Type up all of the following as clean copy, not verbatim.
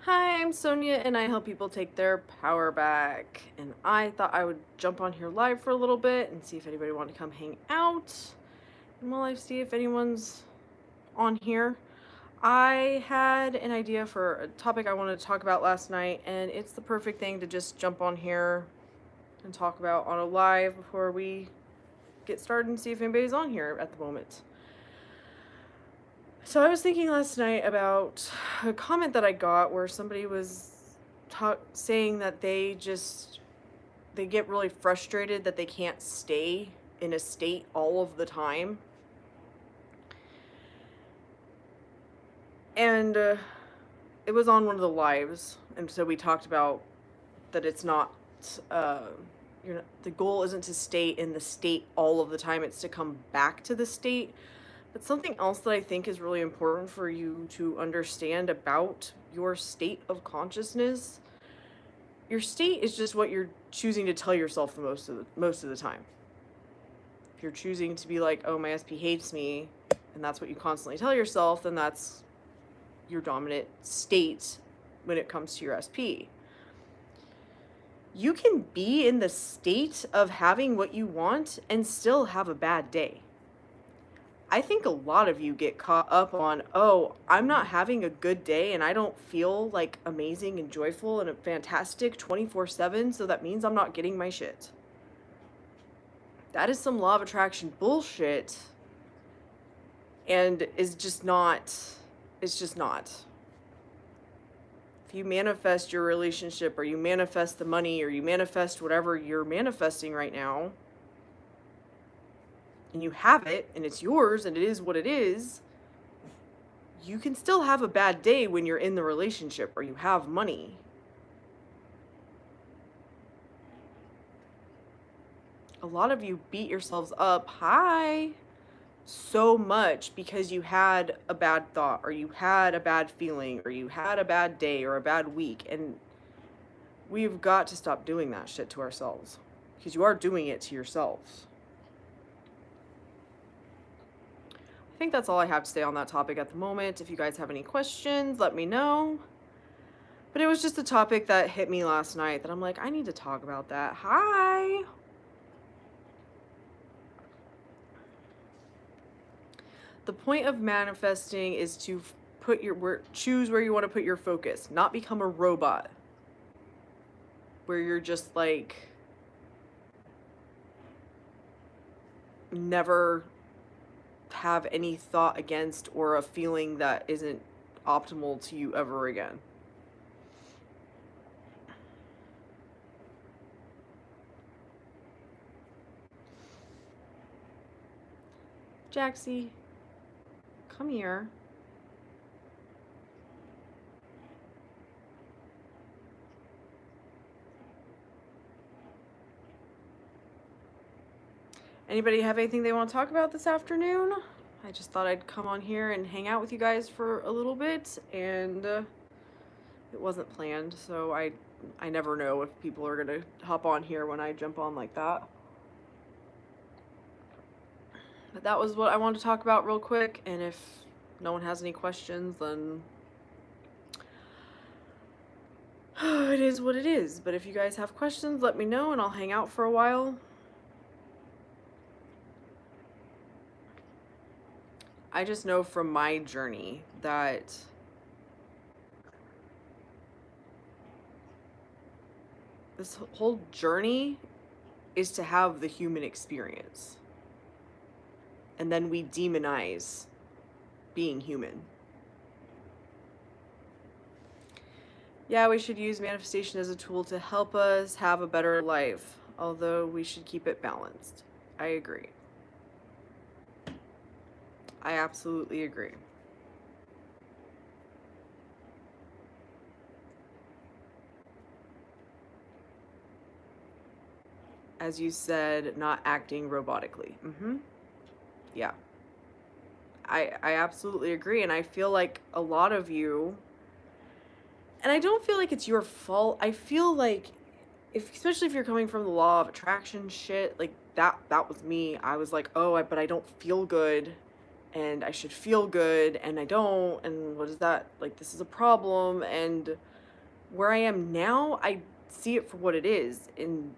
Hi, I'm Sonia and I help people take their power back. And I thought I would jump on here live for a little bit and see if anybody wanted to come hang out. And while I see if anyone's on here, I had an idea for a topic I wanted to talk about last night, and it's the perfect thing to just jump on here and talk about on a live before we get started and see if anybody's on here at the moment. So I was thinking last night about a comment that I got where somebody was saying that they get really frustrated that they can't stay in a state all of the time. And it was on one of the lives, and so we talked about that it's not the goal isn't to stay in the state all of the time, it's to come back to the state. But something else that I think is really important for you to understand about your state of consciousness, your state is just what you're choosing to tell yourself the most of the time. If you're choosing to be like, oh, my SP hates me, and that's what you constantly tell yourself, then that's your dominant state when it comes to your SP. You can be in the state of having what you want and still have a bad day. I think a lot of you get caught up on, oh, I'm not having a good day and I don't feel like amazing and joyful and fantastic 24/7, so that means I'm not getting my shit. That is some law of attraction bullshit, and it's just not. If you manifest your relationship, or you manifest the money, or you manifest whatever you're manifesting right now, and you have it, and it's yours, and it is what it is, you can still have a bad day when you're in the relationship or you have money. A lot of you beat yourselves up so much because you had a bad thought, or you had a bad feeling, or you had a bad day or a bad week, and we've got to stop doing that shit to ourselves, because you are doing it to yourselves. I think that's all I have to say on that topic at the moment. If you guys have any questions, let me know. But it was just a topic that hit me last night that I'm like, I need to talk about that. Hi. The point of manifesting is to choose where you want to put your focus, not become a robot where you're just like never have any thought against or a feeling that isn't optimal to you ever again. Jaxie, come here. Anybody have anything they want to talk about this afternoon? I just thought I'd come on here and hang out with you guys for a little bit, and it wasn't planned, so I never know if people are gonna hop on here when I jump on like that. But that was what I wanted to talk about real quick, and if no one has any questions, then it is what it is. But if you guys have questions, let me know and I'll hang out for a while. I just know from my journey that this whole journey is to have the human experience. And then we demonize being human. Yeah, we should use manifestation as a tool to help us have a better life, although we should keep it balanced. I agree. I absolutely agree. As you said, not acting robotically. Yeah. I absolutely agree, and I feel like a lot of you, and I don't feel like it's your fault. I feel like especially if you're coming from the law of attraction shit, like that was me. I was like, "Oh, but I don't feel good." And I should feel good, and I don't, and what is that? Like, this is a problem, and where I am now, I see it for what it is. And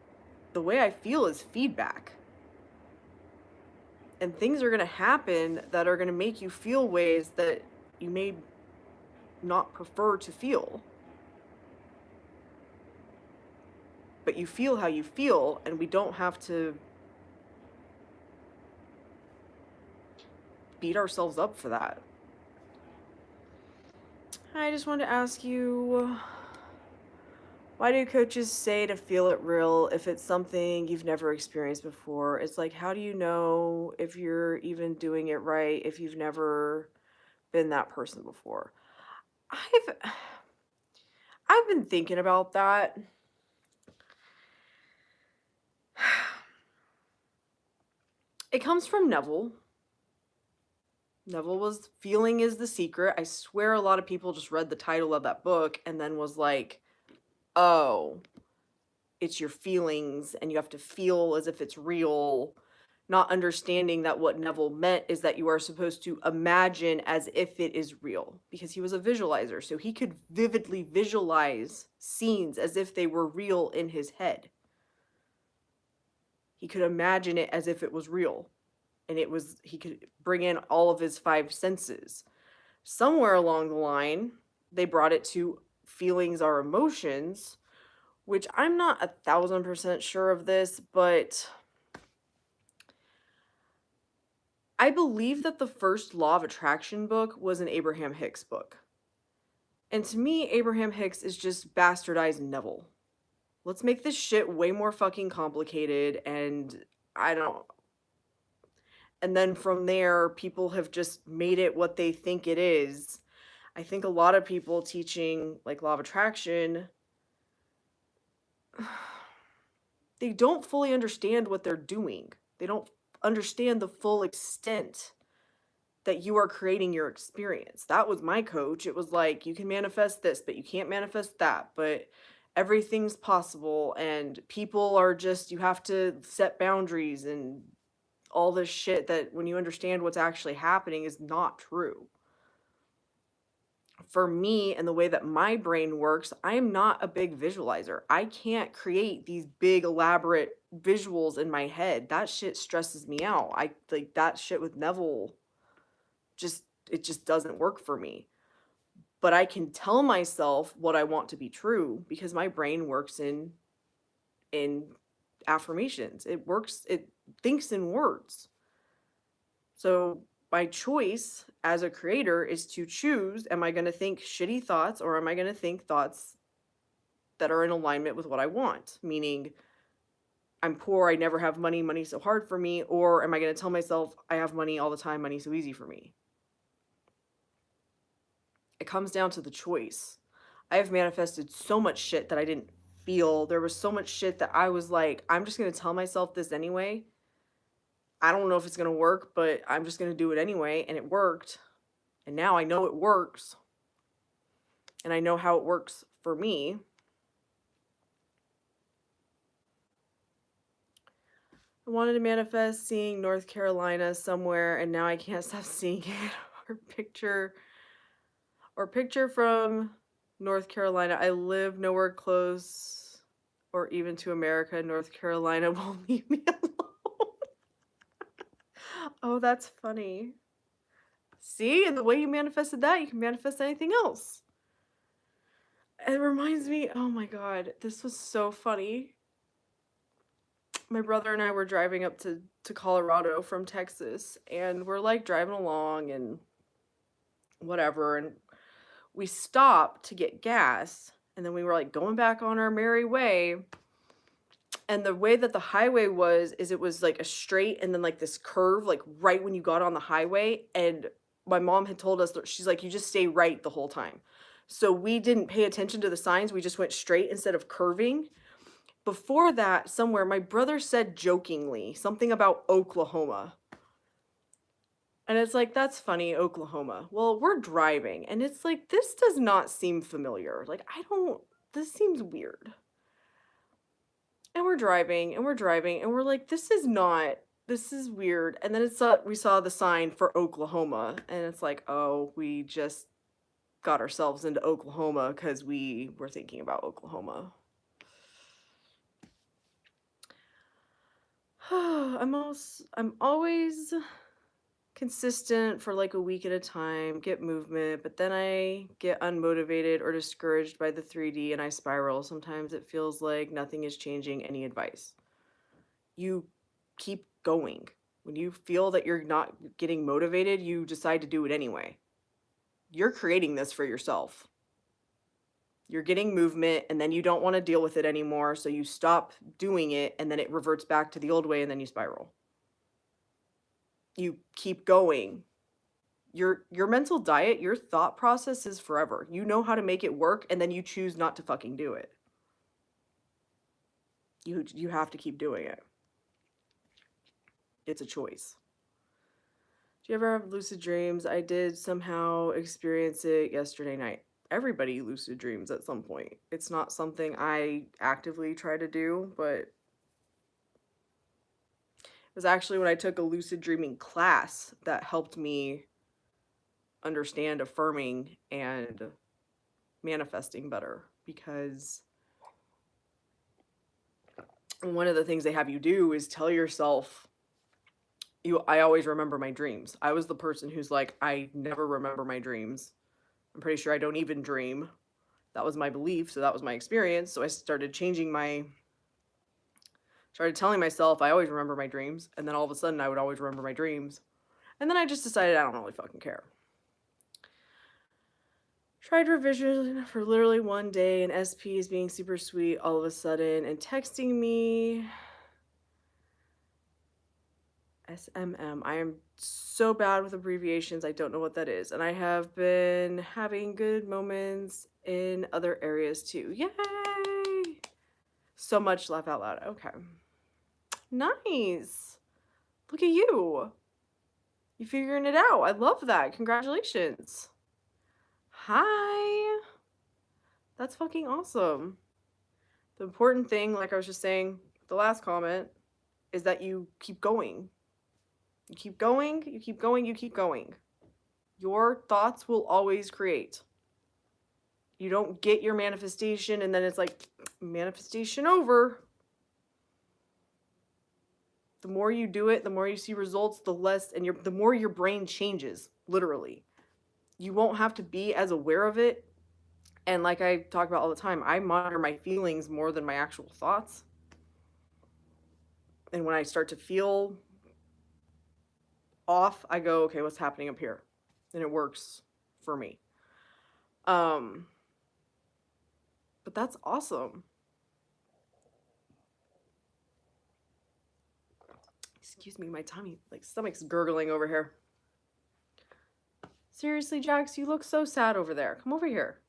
the way I feel is feedback. And things are going to happen that are going to make you feel ways that you may not prefer to feel. But you feel how you feel, and we don't have to beat ourselves up for that. I just wanted to ask you, why do coaches say to feel it real if it's something you've never experienced before? It's like, how do you know if you're even doing it right if you've never been that person before? I've been thinking about that. It comes from Neville. Neville was Feeling is the Secret. I swear a lot of people just read the title of that book and then was like, oh, it's your feelings and you have to feel as if it's real, not understanding that what Neville meant is that you are supposed to imagine as if it is real, because he was a visualizer, so he could vividly visualize scenes as if they were real in his head. He could imagine it as if it was real, and he could bring in all of his 5 senses. Somewhere along the line, they brought it to feelings are emotions, which I'm not 1,000% sure of this, but I believe that the first Law of Attraction book was an Abraham Hicks book. And to me, Abraham Hicks is just bastardized Neville. Let's make this shit way more fucking complicated, and and then from there, people have just made it what they think it is. I think a lot of people teaching like Law of Attraction, they don't fully understand what they're doing. They don't understand the full extent that you are creating your experience. That was my coach. It was like, you can manifest this, but you can't manifest that. But everything's possible, and people are just, you have to set boundaries and all this shit that when you understand what's actually happening is not true. For me and the way that my brain works, I am not a big visualizer. I can't create these big elaborate visuals in my head. That shit stresses me out. I like that shit with Neville. It just doesn't work for me. But I can tell myself what I want to be true because my brain works in affirmations. It thinks in words. So my choice as a creator is to choose, am I going to think shitty thoughts or am I going to think thoughts that are in alignment with what I want? Meaning, I'm poor, I never have money, money's so hard for me, or am I going to tell myself I have money all the time, money's so easy for me? It comes down to the choice. I have manifested so much shit that I didn't feel. There was so much shit that I was like, I'm just going to tell myself this anyway. I don't know if it's going to work, but I'm just going to do it anyway. And it worked. And now I know it works. And I know how it works for me. I wanted to manifest seeing North Carolina somewhere, and now I can't stop seeing it. Or picture from North Carolina. I live nowhere close or even to America. North Carolina won't leave me alone. Oh, that's funny. See, and the way you manifested that, you can manifest anything else. It reminds me, oh my God, this was so funny. My brother and I were driving up to Colorado from Texas, and we're like driving along and whatever, and we stopped to get gas, and then we were like going back on our merry way. And the way that the highway was, is it was like a straight and then like this curve, like right when you got on the highway. And my mom had told us that she's like, you just stay right the whole time. So we didn't pay attention to the signs. We just went straight instead of curving. Before that, somewhere, my brother said jokingly something about Oklahoma. And it's like, that's funny, Oklahoma. Well, we're driving, and it's like, this does not seem familiar. Like, this seems weird. And we're driving, and we're like, this is weird. And then we saw the sign for Oklahoma, and it's like, oh, we just got ourselves into Oklahoma because we were thinking about Oklahoma. I'm always consistent for like a week at a time, get movement, but then I get unmotivated or discouraged by the 3D and I spiral. Sometimes it feels like nothing is changing. Any advice? You keep going. When you feel that you're not getting motivated, you decide to do it anyway. You're creating this for yourself. You're getting movement and then you don't want to deal with it anymore, so you stop doing it and then it reverts back to the old way and then you spiral. You keep going. Your mental diet, your thought process is forever. You know how to make it work and then you choose not to fucking do it. You have to keep doing it. It's a choice. Do you ever have lucid dreams? I did somehow experience it yesterday night. Everybody lucid dreams at some point. It's not something I actively try to do, but it was actually when I took a lucid dreaming class that helped me understand affirming and manifesting better, because one of the things they have you do is tell yourself, I always remember my dreams. I was the person who's like, I never remember my dreams. I'm pretty sure I don't even dream. That was my belief, so that was my experience. So I started telling myself I always remember my dreams, and then all of a sudden I would always remember my dreams. And then I just decided I don't really fucking care. Tried revision for literally one day, and SP is being super sweet all of a sudden and texting me. SMM. I am so bad with abbreviations. I don't know what that is. And I have been having good moments in other areas too. Yay! So much laugh out loud. Okay. Nice. Look at you. You figuring it out. I love that. Congratulations. Hi. That's fucking awesome. The important thing, like I was just saying, the last comment, is that you keep going. You keep going, you keep going, you keep going. Your thoughts will always create. You don't get your manifestation and then it's like, manifestation over. The more you do it, the more you see results, the less, and the more your brain changes, literally. You won't have to be as aware of it. And like I talk about all the time, I monitor my feelings more than my actual thoughts. And when I start to feel off, I go, okay, what's happening up here? And it works for me. But that's awesome. Excuse me, my tummy, like stomach's gurgling over here. Seriously, Jax, you look so sad over there. Come over here.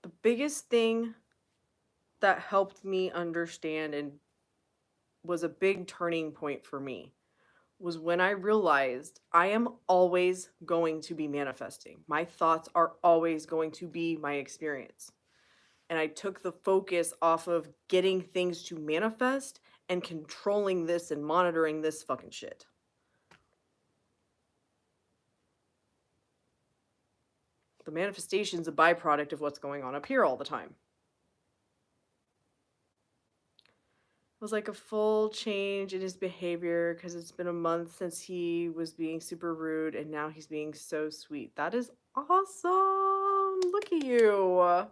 The biggest thing that helped me understand and was a big turning point for me was when I realized I am always going to be manifesting. My thoughts are always going to be my experience. And I took the focus off of getting things to manifest and controlling this and monitoring this fucking shit. The manifestation's a byproduct of what's going on up here all the time. It was like a full change in his behavior because it's been a month since he was being super rude and now he's being so sweet. That is awesome. Look at you.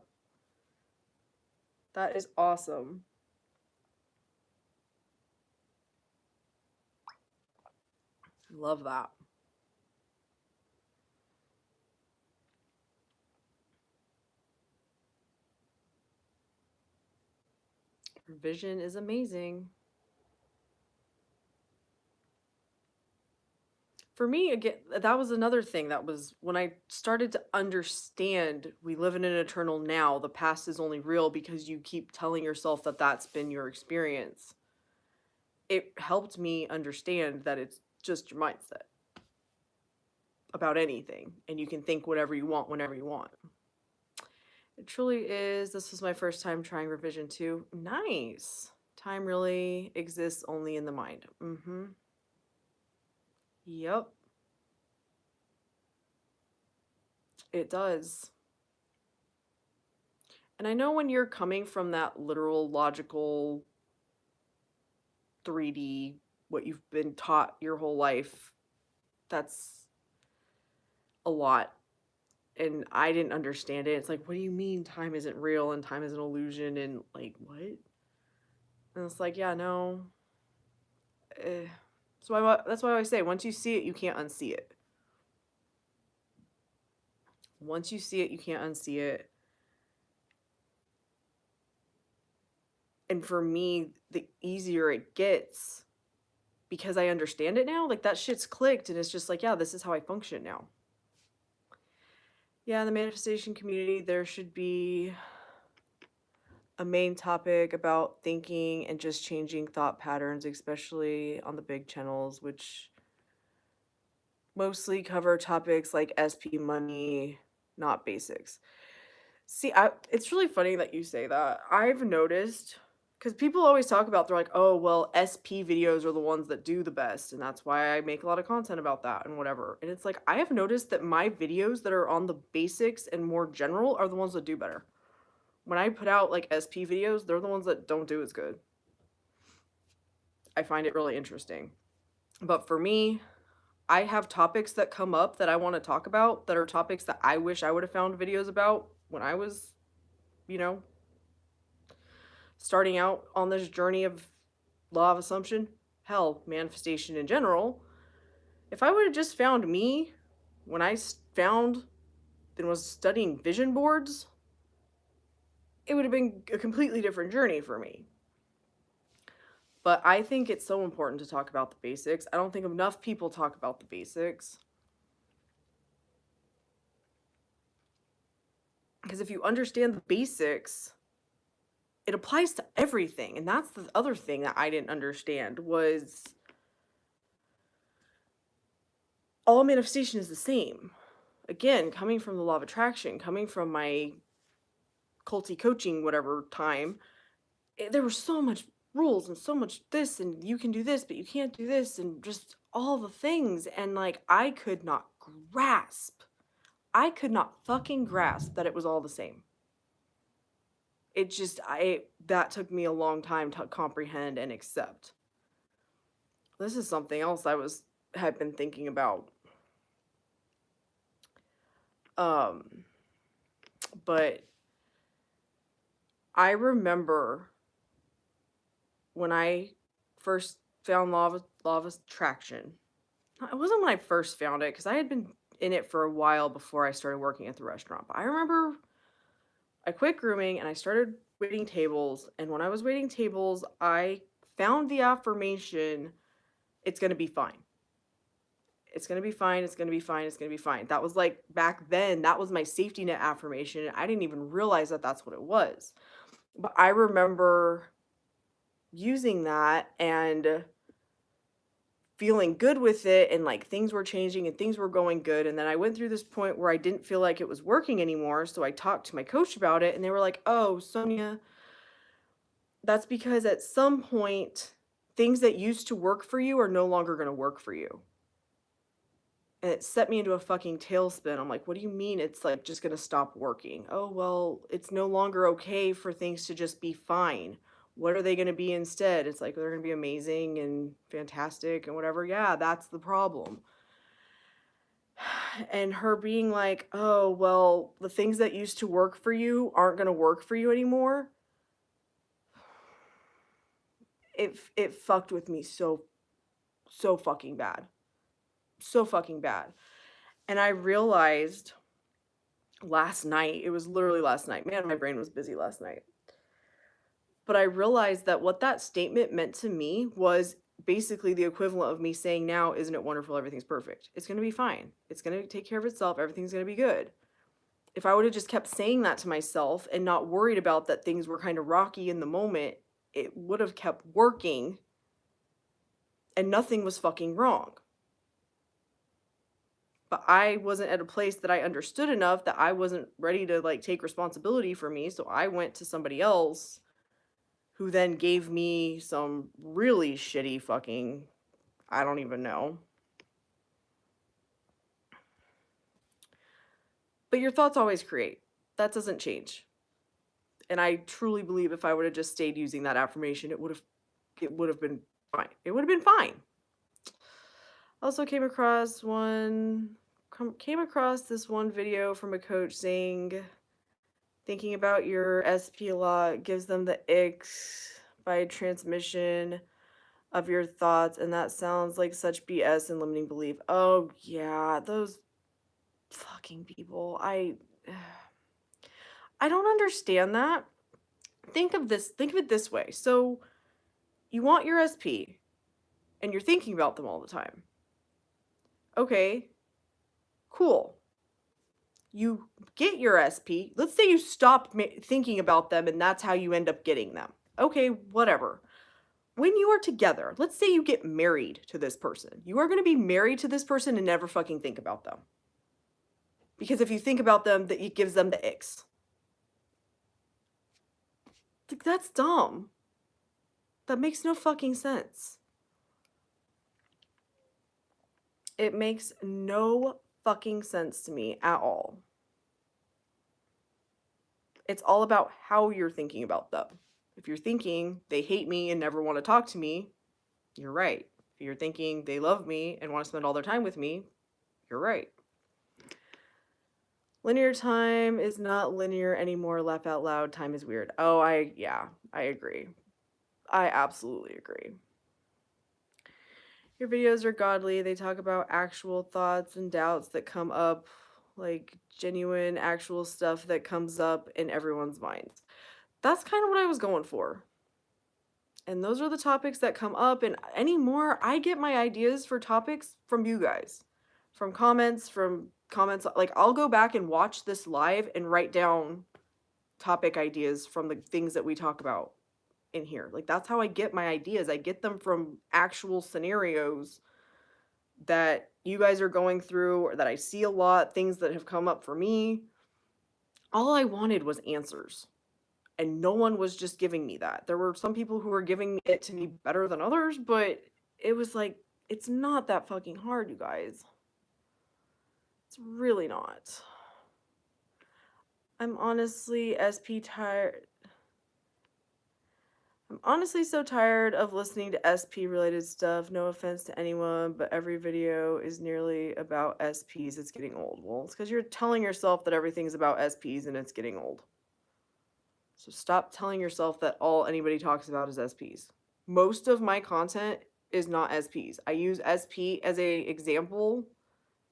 That is awesome. Love that. Vision is amazing. For me, again, that was another thing that was when I started to understand we live in an eternal now. The past is only real because you keep telling yourself that that's been your experience. It helped me understand that it's just your mindset about anything, and you can think whatever you want whenever you want. It truly is. This was my first time trying revision 2. Nice. Time really exists only in the mind. Mm-hmm. Yep, it does. And I know when you're coming from that literal, logical, 3D, what you've been taught your whole life, that's a lot. And I didn't understand it. It's like, what do you mean time isn't real and time is an illusion? And like, what? And it's like, yeah, no. Eh. That's why I say, once you see it, you can't unsee it. Once you see it, you can't unsee it. And for me, the easier it gets, because I understand it now, like that shit's clicked and it's just like, yeah, this is how I function now. Yeah, in the manifestation community, there should be a main topic about thinking and just changing thought patterns, especially on the big channels, which mostly cover topics like SP money, not basics. See, it's really funny that you say that. I've noticed, because people always talk about, they're like, oh, well, SP videos are the ones that do the best, and that's why I make a lot of content about that and whatever. And it's like, I have noticed that my videos that are on the basics and more general are the ones that do better. When I put out like SP videos, they're the ones that don't do as good. I find it really interesting. But for me, I have topics that come up that I want to talk about that are topics that I wish I would have found videos about when I was, you know, starting out on this journey of law of assumption, hell, manifestation in general. If I would have just found me when I found and was studying vision boards, it would have been a completely different journey for me. But I think it's so important to talk about the basics. I don't think enough people talk about the basics. Because if you understand the basics, it applies to everything. And that's the other thing that I didn't understand was all manifestation is the same. Again, coming from the law of attraction, coming from my culty coaching, whatever time, there were so much rules and so much this, and you can do this, but you can't do this, and just all the things. And like, I could not fucking grasp that it was all the same. It just, that took me a long time to comprehend and accept. This is something else had been thinking about. But I remember when I first found law of attraction. It wasn't when I first found it, because I had been in it for a while before I started working at the restaurant. But I remember I quit grooming and I started waiting tables. And when I was waiting tables, I found the affirmation, it's going to be fine. It's going to be fine. It's going to be fine. It's going to be fine. That was like, back then, that was my safety net affirmation. I didn't even realize that that's what it was. But I remember using that and feeling good with it, and like things were changing and things were going good. And then I went through this point where I didn't feel like it was working anymore. So I talked to my coach about it, and they were like, oh, Sonia, that's because at some point, things that used to work for you are no longer going to work for you. And it set me into a fucking tailspin. I'm like, what do you mean it's like just going to stop working? Oh, well, it's no longer okay for things to just be fine. What are they going to be instead? It's like, they're going to be amazing and fantastic and whatever. Yeah, that's the problem. And her being like, oh, well, the things that used to work for you aren't going to work for you anymore. It fucked with me so fucking bad. So fucking bad. And I realized last night, it was literally last night. Man, my brain was busy last night. But I realized that what that statement meant to me was basically the equivalent of me saying now, isn't it wonderful? Everything's perfect. It's going to be fine. It's going to take care of itself. Everything's going to be good. If I would have just kept saying that to myself and not worried about that things were kind of rocky in the moment, it would have kept working and nothing was fucking wrong. But I wasn't at a place that I understood enough that I wasn't ready to like take responsibility for me. So I went to somebody else who then gave me some really shitty fucking, I don't even know. But your thoughts always create. That doesn't change. And I truly believe if I would have just stayed using that affirmation, it would have been fine. It would have been fine. Also came across this one video from a coach saying thinking about your SP a lot gives them the icks by transmission of your thoughts, and that sounds like such BS and limiting belief. Oh yeah, those fucking people. I don't understand that. Think of it this way. So you want your SP and you're thinking about them all the time. Okay. Cool. You get your SP. Let's say you stop thinking about them and that's how you end up getting them. Okay, whatever. When you are together, let's say you get married to this person. You are going to be married to this person and never fucking think about them. Because if you think about them, it gives them the icks. Like, that's dumb. That makes no fucking sense. It makes no fucking sense to me at all. It's all about how you're thinking about them. If you're thinking they hate me and never want to talk to me, you're right. If you're thinking they love me and want to spend all their time with me, you're right. Linear time is not linear anymore. Laugh out loud. Time is weird. Oh, I agree. I absolutely agree. Your videos are godly. They talk about actual thoughts and doubts that come up, like genuine, actual stuff that comes up in everyone's minds. That's kind of what I was going for. And those are the topics that come up. And anymore, I get my ideas for topics from you guys, from comments. Like, I'll go back and watch this live and write down topic ideas from the things that we talk about in here. Like, that's how I get my ideas. I get them from actual scenarios that you guys are going through or that I see a lot, things that have come up for me. All I wanted was answers. And no one was just giving me that. There were some people who were giving it to me better than others, but it was like, it's not that fucking hard, you guys. It's really not. I'm honestly tired. I'm honestly so tired of listening to SP related stuff. No offense to anyone, but every video is nearly about SPs. It's getting old. Well, it's because you're telling yourself that everything's about SPs and it's getting old. So stop telling yourself that all anybody talks about is SPs. Most of my content is not SPs. I use SP as a example,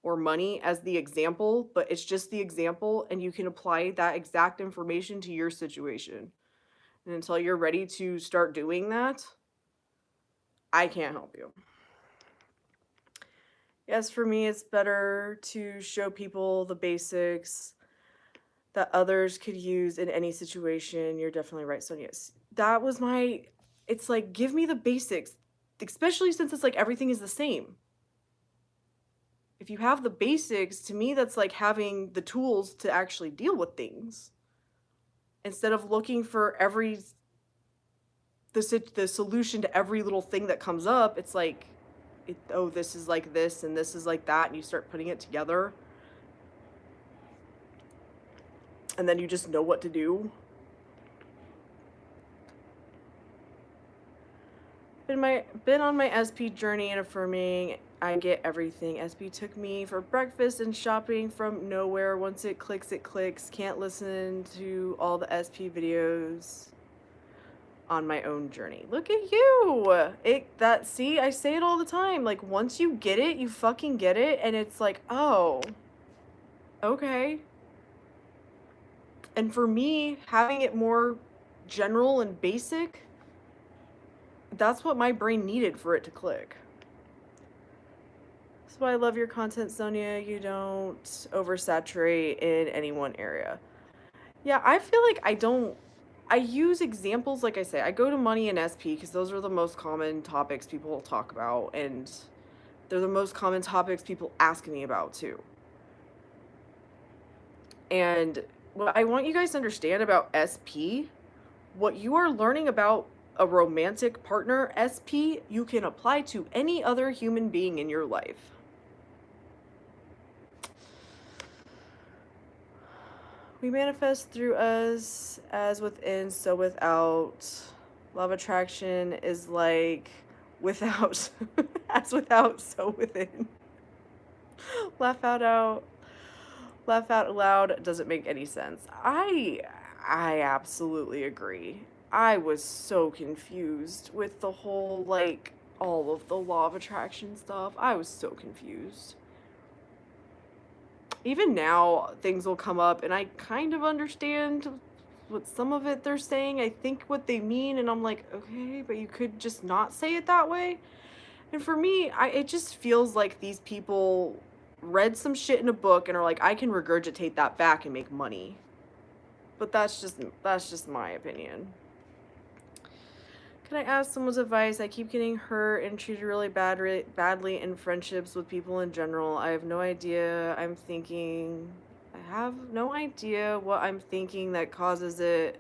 or money as the example, but it's just the example, and you can apply that exact information to your situation. And until you're ready to start doing that, I can't help you. Yes, for me, it's better to show people the basics that others could use in any situation. You're definitely right, Sonia. That was it's like, give me the basics, especially since it's like everything is the same. If you have the basics, to me, that's like having the tools to actually deal with things. Instead of looking for the solution to every little thing that comes up, it's like, this is like this and this is like that, and you start putting it together. And then you just know what to do. Been on my SP journey and affirming. I get everything. SP took me for breakfast and shopping from nowhere. Once it clicks, it clicks. Can't listen to all the SP videos on my own journey. Look at you. See, I say it all the time. Like, once you get it, you fucking get it. And it's like, oh, okay. And for me, having it more general and basic, that's what my brain needed for it to click. That's why I love your content, Sonia. You don't oversaturate in any one area. Yeah, I feel like I use examples, like I say. I go to money and SP because those are the most common topics people talk about, and they're the most common topics people ask me about too. And what I want you guys to understand about SP, what you are learning about a romantic partner, SP, you can apply to any other human being in your life. We manifest through us, as within, so without. Law of attraction is like without, as without, so within. Laugh out. Laugh out loud doesn't make any sense. I absolutely agree. I was so confused with the whole, like, all of the law of attraction stuff. I was so confused. Even now, things will come up, and I kind of understand what some of it they're saying. I think what they mean, and I'm like, okay, but you could just not say it that way. And for me, it just feels like these people read some shit in a book and are like, I can regurgitate that back and make money. But that's just my opinion. Can I ask someone's advice? I keep getting hurt and treated really badly in friendships with people in general. I have no idea what I'm thinking that causes it.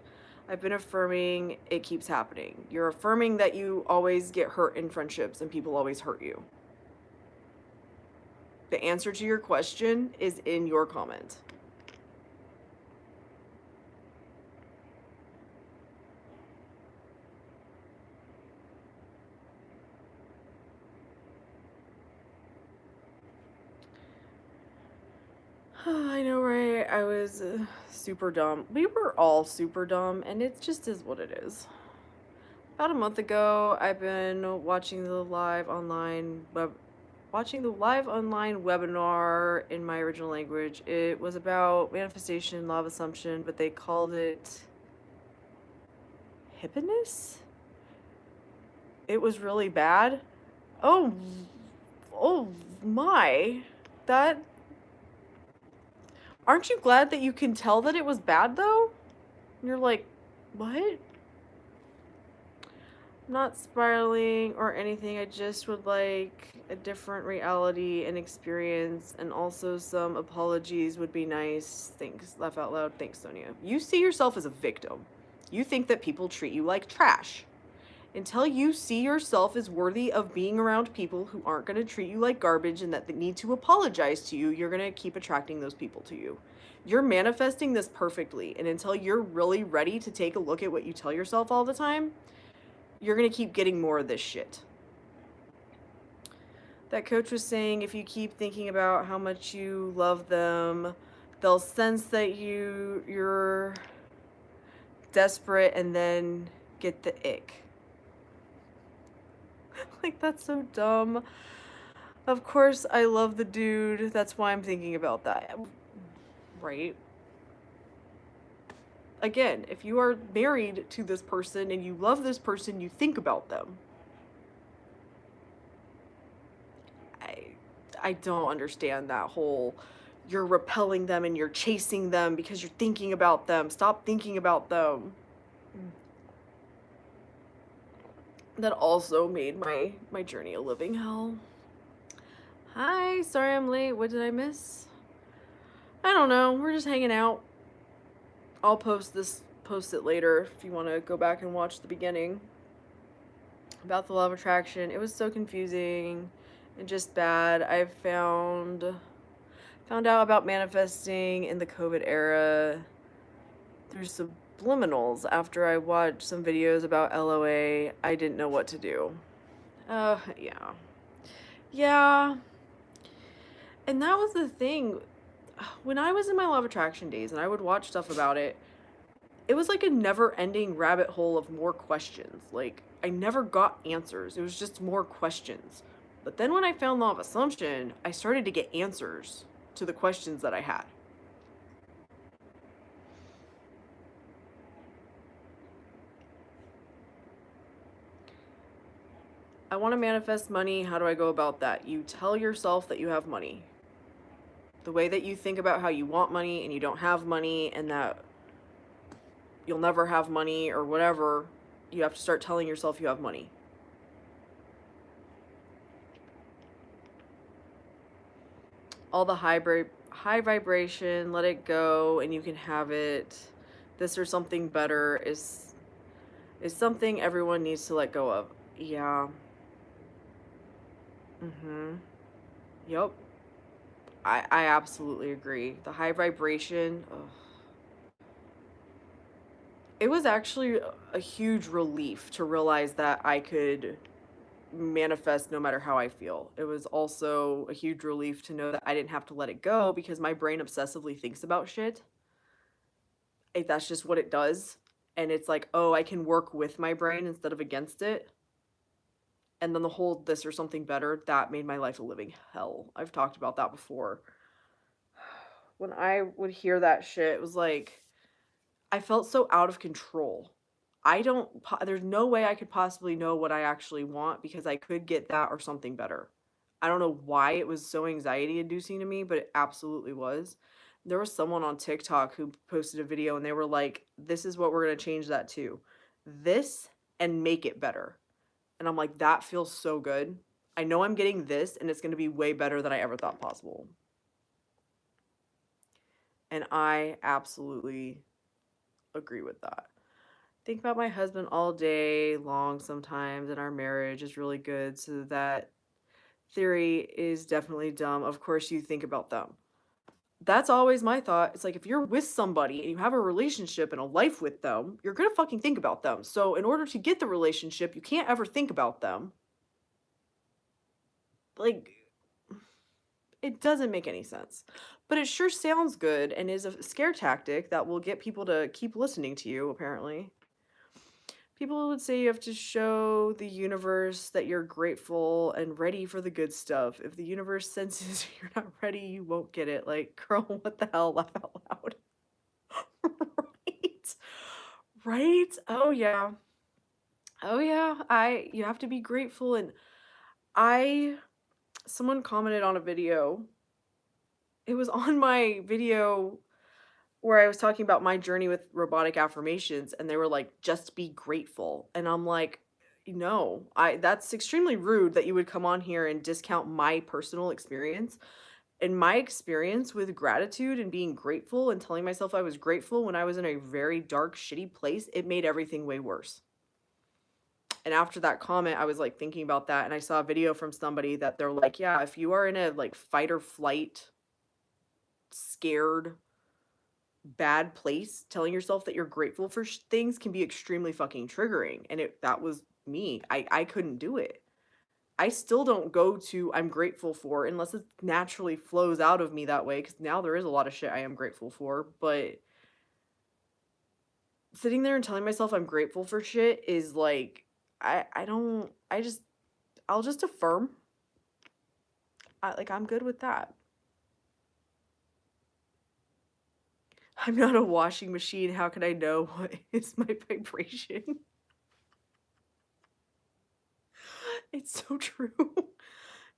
I've been affirming it keeps happening. You're affirming that you always get hurt in friendships and people always hurt you. The answer to your question is in your comment. I know, right? I was super dumb. We were all super dumb, and it just is what it is. About a month ago, I've been watching the live online webinar in my original language. It was about manifestation, law of assumption, but they called it hippiness. It was really bad. Oh my. That. Aren't you glad that you can tell that it was bad, though? And you're like, what? I'm not spiraling or anything. I just would like a different reality and experience, and also some apologies would be nice. Thanks. Laugh out loud. Thanks, Sonia. You see yourself as a victim. You think that people treat you like trash. Until you see yourself as worthy of being around people who aren't going to treat you like garbage and that they need to apologize to you, you're going to keep attracting those people to you. You're manifesting this perfectly, and until you're really ready to take a look at what you tell yourself all the time, you're going to keep getting more of this shit. That coach was saying if you keep thinking about how much you love them, they'll sense that you're desperate and then get the ick. Like, that's so dumb. Of course, I love the dude. That's why I'm thinking about that. Right? Again, if you are married to this person and you love this person, you think about them. I don't understand that whole you're repelling them and you're chasing them because you're thinking about them. Stop thinking about them. That also made my journey a living hell. Hi, sorry I'm late. What did I miss? I don't know. We're just hanging out. I'll post it later if you want to go back and watch the beginning. About the law of attraction. It was so confusing and just bad. I found out about manifesting in the COVID era through subliminals after I watched some videos about LOA. I didn't know what to do. Yeah. And that was the thing. When I was in my law of attraction days and I would watch stuff about it, it was like a never-ending rabbit hole of more questions. Like, I never got answers. It was just more questions. But then when I found law of assumption, I started to get answers to the questions that I had. I want to manifest money. How do I go about that? You tell yourself that you have money. The way that you think about how you want money and you don't have money and that you'll never have money or whatever, you have to start telling yourself you have money. All the high vibration, let it go and you can have it. This or something better is is something everyone needs to let go of. Yeah. Mhm. Yep. I absolutely agree. The high vibration, ugh. It was actually a huge relief to realize that I could manifest no matter how I feel. It was also a huge relief to know that I didn't have to let it go because my brain obsessively thinks about shit. That's just what it does. And it's like, oh, I can work with my brain instead of against it. And then the whole this or something better, that made my life a living hell. I've talked about that before. When I would hear that shit, it was like, I felt so out of control. There's no way I could possibly know what I actually want because I could get that or something better. I don't know why it was so anxiety inducing to me, but it absolutely was. There was someone on TikTok who posted a video and they were like, this is what we're going to change that to. This and make it better. And I'm like, that feels so good. I know I'm getting this and it's going to be way better than I ever thought possible. And I absolutely agree with that. Think about my husband all day long sometimes, and our marriage is really good. So that theory is definitely dumb. Of course, you think about them. That's always my thought. It's like if you're with somebody and you have a relationship and a life with them, you're going to fucking think about them. So, in order to get the relationship, you can't ever think about them. Like, it doesn't make any sense. But it sure sounds good and is a scare tactic that will get people to keep listening to you, apparently. People would say you have to show the universe that you're grateful and ready for the good stuff. If the universe senses you're not ready, you won't get it. Like, girl, what the hell? Laugh out loud. Right? Right? Oh yeah. Oh yeah. You have to be grateful. And I someone commented on a video. It was on my video where I was talking about my journey with robotic affirmations, and they were like, "Just be grateful." And I'm like, "No, I that's extremely rude that you would come on here and discount my personal experience." And my experience with gratitude and being grateful and telling myself I was grateful when I was in a very dark, shitty place, it made everything way worse. And after that comment, I was like thinking about that, and I saw a video from somebody that they're like, "Yeah, if you are in a like fight or flight, scared, bad place, telling yourself that you're grateful for things can be extremely fucking triggering." And that was me. I couldn't do it. I still don't go to I'm grateful for unless it naturally flows out of me that way, cuz now there is a lot of shit I am grateful for, but sitting there and telling myself I'm grateful for shit is like I don't I just I'll just affirm. I'm good with that. I'm not a washing machine. How can I know what is my vibration? It's so true.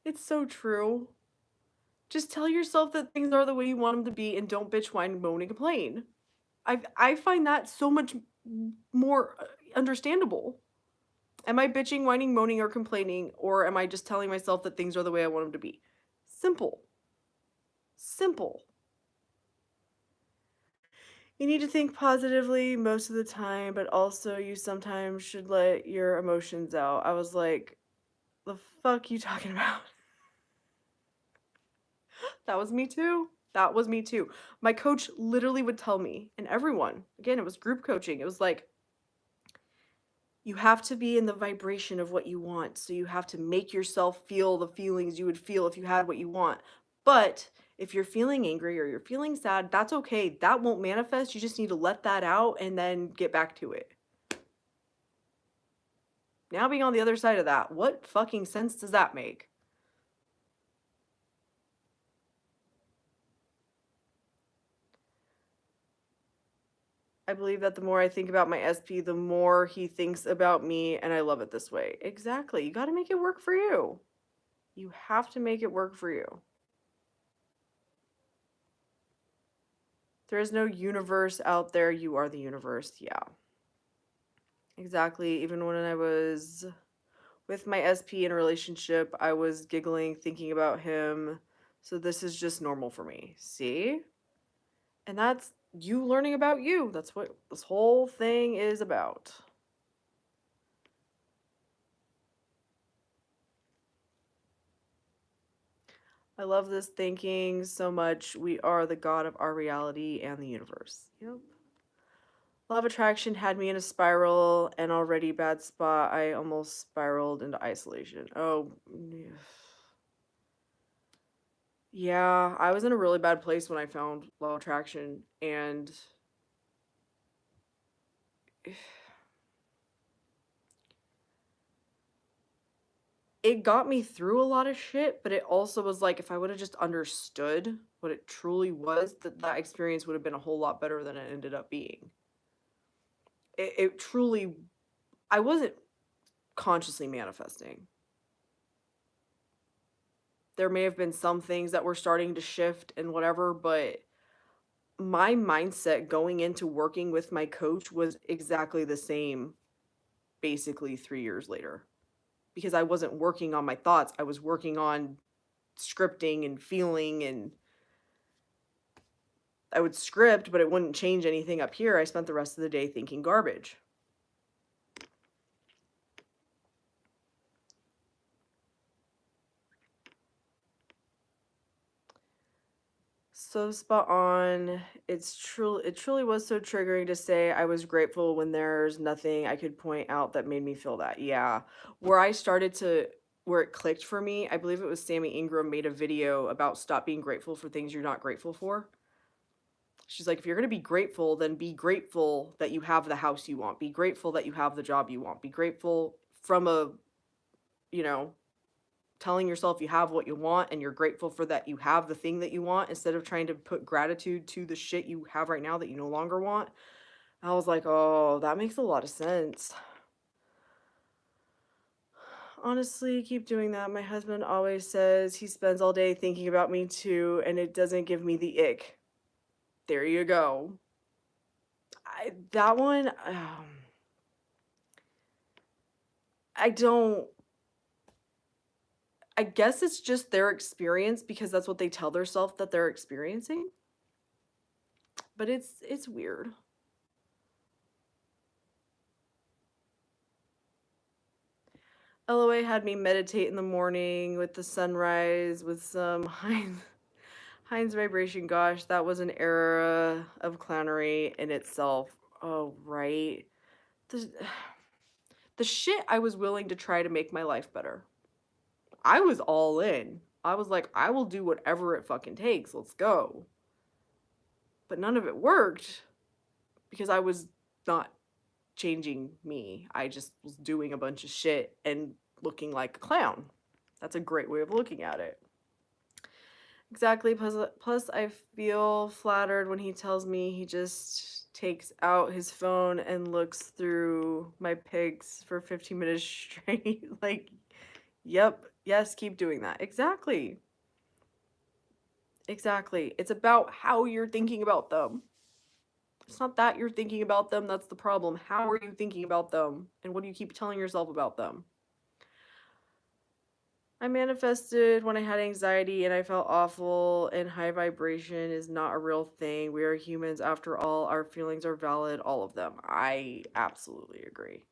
It's so true. Just tell yourself that things are the way you want them to be and don't bitch, whine, moan, and complain. I find that so much more understandable. Am I bitching, whining, moaning, or complaining, or am I just telling myself that things are the way I want them to be? Simple. Simple. You need to think positively most of the time, but also you sometimes should let your emotions out. I was like, the fuck you talking about? That was me too. That was me too. My coach literally would tell me, and everyone, again, it was group coaching. It was like, you have to be in the vibration of what you want. So you have to make yourself feel the feelings you would feel if you had what you want. But if you're feeling angry or you're feeling sad, that's okay. That won't manifest. You just need to let that out and then get back to it. Now being on the other side of that, what fucking sense does that make? I believe that the more I think about my SP, the more he thinks about me, and I love it this way. Exactly. You got to make it work for you. You have to make it work for you. There is no universe out there. You are the universe. Yeah. Exactly. Even when I was with my SP in a relationship, I was giggling, thinking about him. So this is just normal for me. See? And that's you learning about you. That's what this whole thing is about. I love this thinking so much. We are the god of our reality and the universe. Yep. Law of attraction had me in a spiral, an already bad spot. I almost spiraled into isolation. Oh, yeah. Yeah, I was in a really bad place when I found law of attraction, and it got me through a lot of shit, but it also was like if I would have just understood what it truly was, that experience would have been a whole lot better than it ended up being. It truly, I wasn't consciously manifesting. There may have been some things that were starting to shift and whatever, but my mindset going into working with my coach was exactly the same basically 3 years later, because I wasn't working on my thoughts, I was working on scripting and feeling, and I would script, but it wouldn't change anything up here. I spent the rest of the day thinking garbage. So spot on. It truly was so triggering to say I was grateful when there's nothing I could point out that made me feel that. Yeah. Where I started to where it clicked for me, I believe it was Sammy Ingram made a video about stop being grateful for things you're not grateful for. She's like, if you're going to be grateful, then be grateful that you have the house you want. Be grateful that you have the job you want. Be grateful from a, you know, telling yourself you have what you want and you're grateful for that you have the thing that you want instead of trying to put gratitude to the shit you have right now that you no longer want. I was like, oh, that makes a lot of sense. Honestly, keep doing that. My husband always says he spends all day thinking about me too, and it doesn't give me the ick. There you go. That one, I don't. I guess it's just their experience because that's what they tell themselves that they're experiencing. But it's weird. LOA had me meditate in the morning with the sunrise with some Heinz vibration. Gosh, that was an era of clownery in itself. Oh, right. The, the shit I was willing to try to make my life better. I was all in. I was like, I will do whatever it fucking takes. Let's go. But none of it worked because I was not changing me. I just was doing a bunch of shit and looking like a clown. That's a great way of looking at it. Exactly. Plus, I feel flattered when he tells me he just takes out his phone and looks through my pics for 15 minutes straight. Like, yep, yes, keep doing that. Exactly. Exactly. It's about how you're thinking about them. It's not that you're thinking about them that's the problem. How are you thinking about them? And what do you keep telling yourself about them? I manifested when I had anxiety and I felt awful, and high vibration is not a real thing. We are humans after all. Our feelings are valid, all of them. I absolutely agree.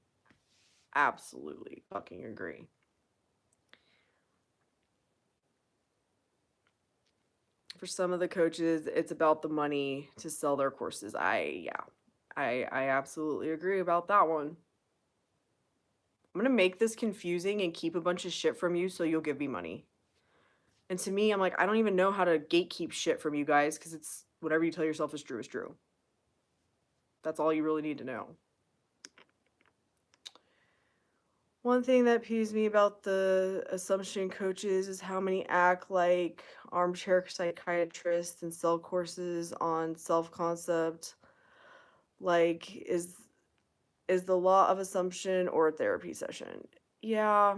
Absolutely fucking agree. For some of the coaches, it's about the money to sell their courses. I absolutely agree about that one. I'm gonna make this confusing and keep a bunch of shit from you so you'll give me money. And to me, I'm like, I don't even know how to gatekeep shit from you guys because it's whatever you tell yourself is true is true. That's all you really need to know. One thing that peeves me about the assumption coaches is how many act like armchair psychiatrists and sell courses on self-concept. Like, is the law of assumption or a therapy session? Yeah.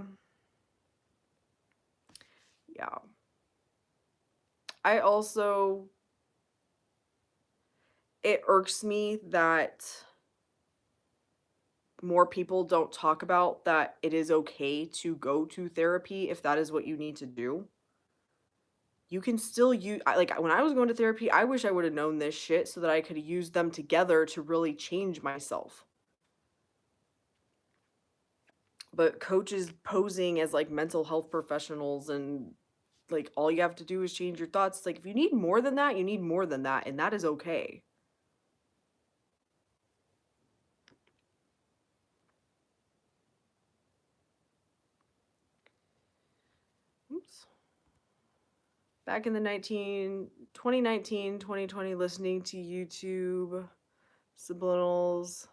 Yeah. I also, it irks me that more people don't talk about that it is okay to go to therapy if that is what you need to do. You can still use, like when I was going to therapy, I wish I would have known this shit so that I could use them together to really change myself. But coaches posing as like mental health professionals and like all you have to do is change your thoughts. It's like if you need more than that, you need more than that, and that is okay. Oops. Back in the 2019, 2020, listening to YouTube, subliminals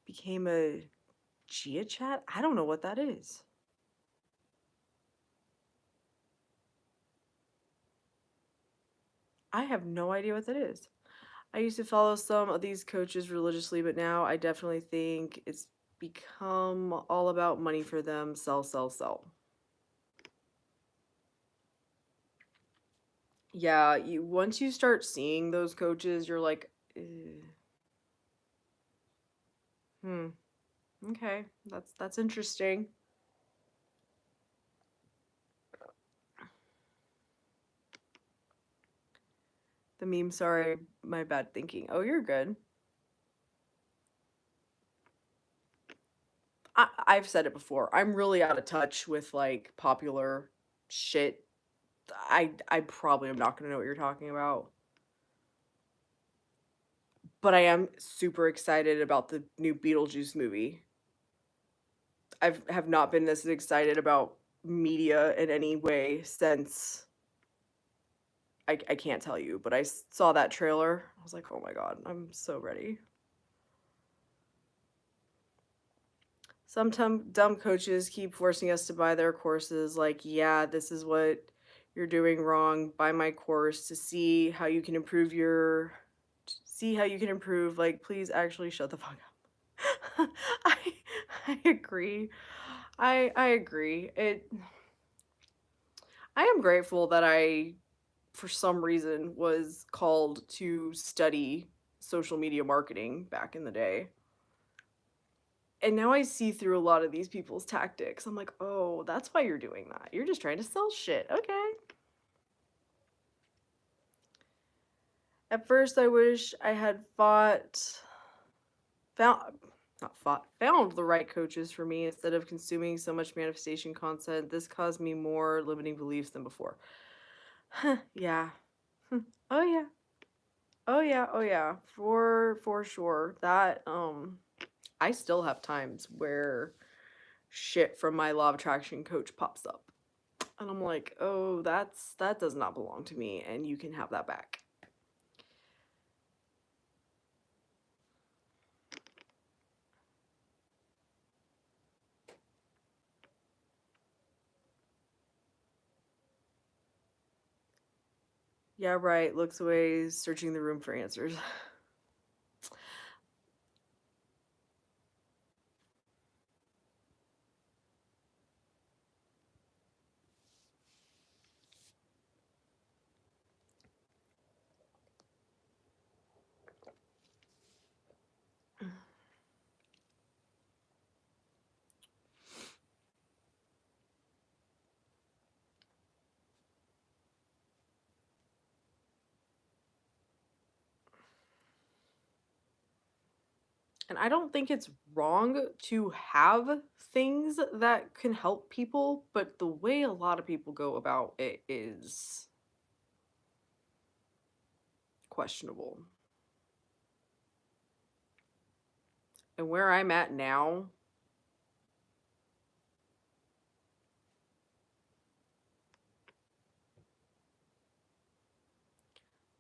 became a Gia chat? I don't know what that is. I have no idea what that is. I used to follow some of these coaches religiously, but now I definitely think it's become all about money for them. Sell, sell, sell. Yeah, you once you start seeing those coaches, you're like, hmm, okay, that's interesting. The meme, sorry, my bad thinking. Oh, you're good. I've said it before. I'm really out of touch with like popular shit. I probably am not gonna know what you're talking about. But I am super excited about the new Beetlejuice movie. Have not been this excited about media in any way since I can't tell you, but I saw that trailer. I was like, oh my god, I'm so ready. Some dumb coaches keep forcing us to buy their courses. Like, yeah, this is what you're doing wrong. Buy my course to see how you can improve your. See how you can improve. Like, please actually shut the fuck up. I I agree. I agree. I am grateful that I, for some reason, was called to study social media marketing back in the day. And now I see through a lot of these people's tactics. I'm like, oh, that's why you're doing that. You're just trying to sell shit. Okay. At first, I wish I had found, found the right coaches for me instead of consuming so much manifestation content. This caused me more limiting beliefs than before. Yeah. Oh yeah. Oh yeah. Oh yeah. For sure. That I still have times where shit from my law of attraction coach pops up. And I'm like, "Oh, that does not belong to me and you can have that back." Yeah, right. Looks away, searching the room for answers. And I don't think it's wrong to have things that can help people, but the way a lot of people go about it is questionable. And where I'm at now,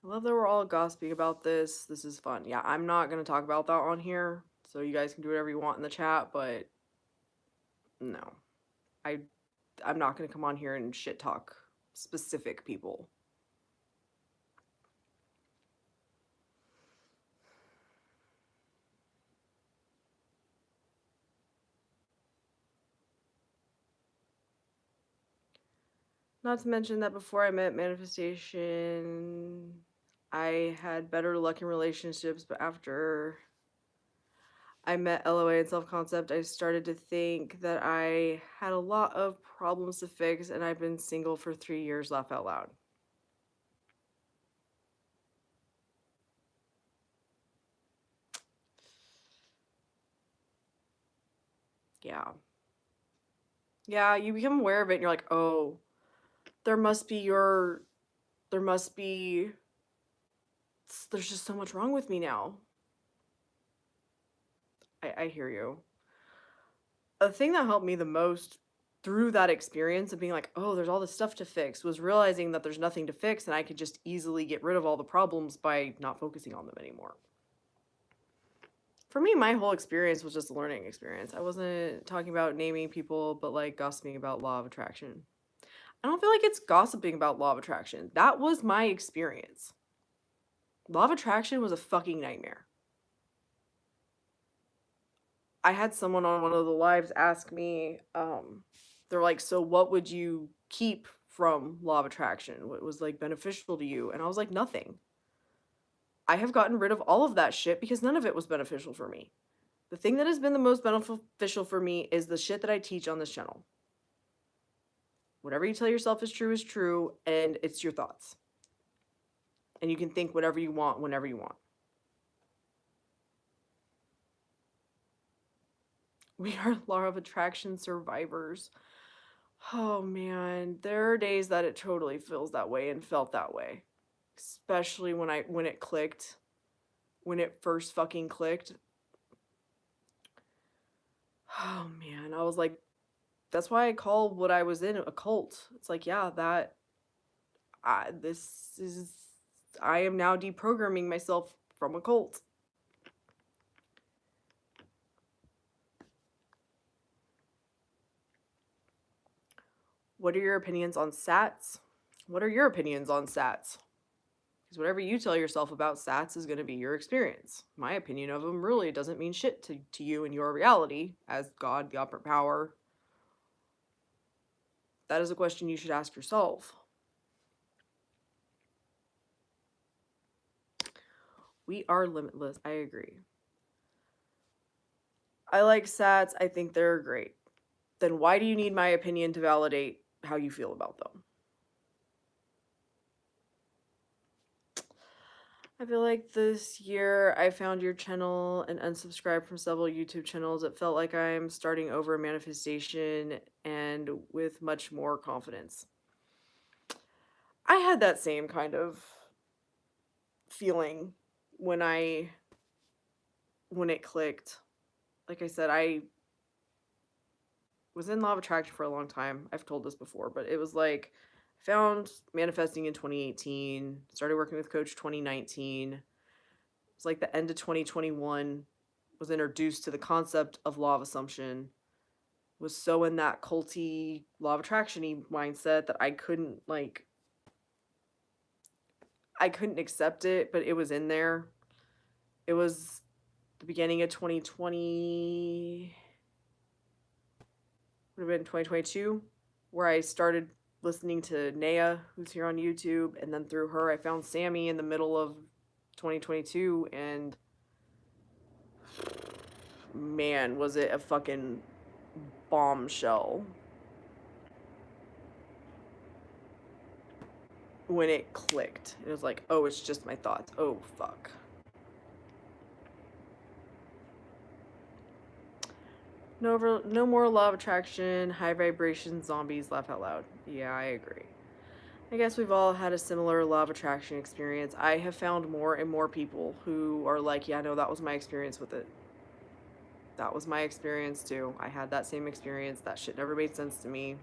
I love that we're all gossiping about this. This is fun. Yeah, I'm not going to talk about that on here, so you guys can do whatever you want in the chat, but no. I I'm not going to come on here and shit talk specific people. Not to mention that before I met manifestation, I had better luck in relationships, but after I met LOA and self concept, I started to think that I had a lot of problems to fix, and I've been single for 3 years, laugh out loud. Yeah. Yeah, you become aware of it and you're like, oh, there must be your, there must be, there's just so much wrong with me now. I hear you. The thing that helped me the most through that experience of being like, oh, there's all this stuff to fix, was realizing that there's nothing to fix and I could just easily get rid of all the problems by not focusing on them anymore. For me, my whole experience was just a learning experience. I wasn't talking about naming people, but like gossiping about law of attraction. I don't feel like it's gossiping about law of attraction. That was my experience. Law of attraction was a fucking nightmare. I had someone on one of the lives ask me, they're like, so what would you keep from law of attraction? What was like beneficial to you? And I was like, nothing. I have gotten rid of all of that shit because none of it was beneficial for me. The thing that has been the most beneficial for me is the shit that I teach on this channel. Whatever you tell yourself is true, and it's your thoughts. And you can think whatever you want, whenever you want. We are law of attraction survivors. Oh man, there are days that it totally feels that way and felt that way. Especially when it clicked. When it first fucking clicked. Oh man, I was like, that's why I call what I was in a cult. It's like, yeah, I am now deprogramming myself from a cult. What are your opinions on SATs? What are your opinions on SATs? Because whatever you tell yourself about SATs is going to be your experience. My opinion of them really doesn't mean shit to you in your reality as God, the upper power. That is a question you should ask yourself. We are limitless. I agree. I like SATs. I think they're great. Then why do you need my opinion to validate how you feel about them? I feel like this year I found your channel and unsubscribed from several YouTube channels. It felt like I'm starting over manifestation and with much more confidence. I had that same kind of feeling when it clicked. Like I said, I was in law of attraction for a long time. I've told this before, but it was like I found manifesting in 2018, started working with Coach 2019. It was like the end of 2021, was introduced to the concept of law of assumption, was so in that culty law of attraction-y mindset that I couldn't accept it, but it was in there. It was the beginning of 2020, would have been 2022, where I started listening to Naya, who's here on YouTube, and then through her I found Sammy in the middle of 2022, and man, was it a fucking bombshell when it clicked. It was like, oh, it's just my thoughts. Oh, fuck. No more law of attraction, high vibration, zombies, laugh out loud. Yeah, I agree. I guess we've all had a similar law of attraction experience. I have found more and more people who are like, yeah, no, that was my experience with it. That was my experience too. I had that same experience. That shit never made sense to me.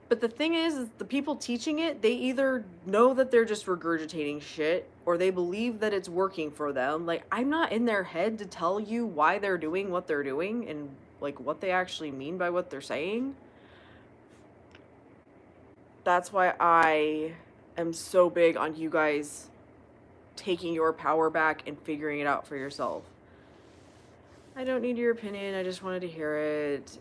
But the thing is the people teaching it, they either know that they're just regurgitating shit or they believe that it's working for them. Like, I'm not in their head to tell you why they're doing what they're doing and like what they actually mean by what they're saying. That's why I am so big on you guys taking your power back and figuring it out for yourself. I don't need your opinion. I just wanted to hear it.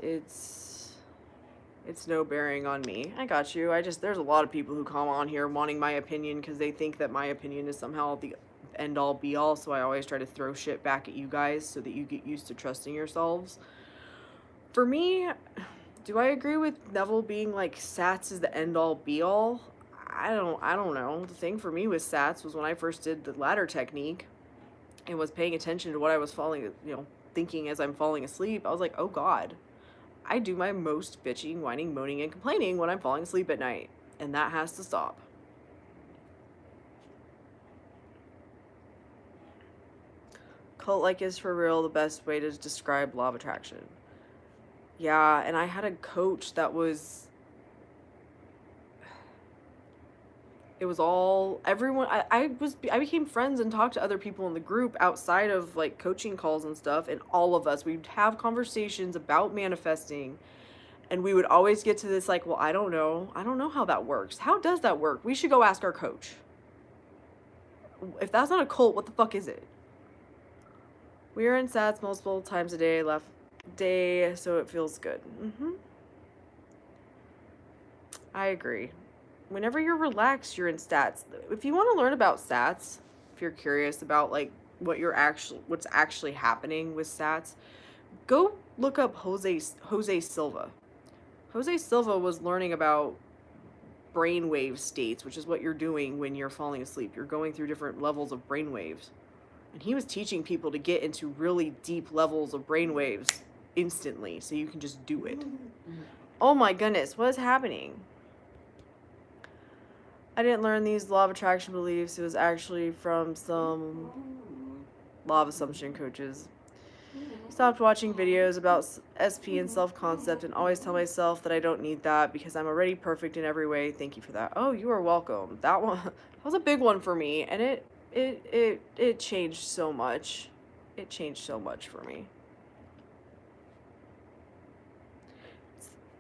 It's no bearing on me. I got you. There's a lot of people who come on here wanting my opinion because they think that my opinion is somehow the end all be all. So I always try to throw shit back at you guys so that you get used to trusting yourselves. For me, do I agree with Neville being like SATs is the end all be all? I don't know. The thing for me with SATs was when I first did the ladder technique and was paying attention to what I was thinking as I'm falling asleep. I was like, oh God, I do my most bitching, whining, moaning, and complaining when I'm falling asleep at night, and that has to stop. Cult-like is for real the best way to describe law of attraction. Yeah, and I had a coach that was, it was all, everyone, I became friends and talked to other people in the group outside of like coaching calls and stuff, and all of us, we'd have conversations about manifesting, and we would always get to this like, well, I don't know how that works. How does that work? We should go ask our coach. If that's not a cult, what the fuck is it? We are in sats multiple times a day, left day, so it feels good. I agree. Whenever you're relaxed, you're in stats. If you want to learn about stats, if you're curious about like what's actually happening with stats, go look up Jose Silva. Jose Silva was learning about brainwave states, which is what you're doing when you're falling asleep. You're going through different levels of brainwaves. And he was teaching people to get into really deep levels of brainwaves instantly, so you can just do it. Oh my goodness, what is happening? I didn't learn these law of attraction beliefs. It was actually from some law of assumption coaches. Stopped watching videos about SP and self-concept and always tell myself that I don't need that because I'm already perfect in every way. Thank you for that. Oh, you are welcome. That was a big one for me, and it changed so much. It changed so much for me.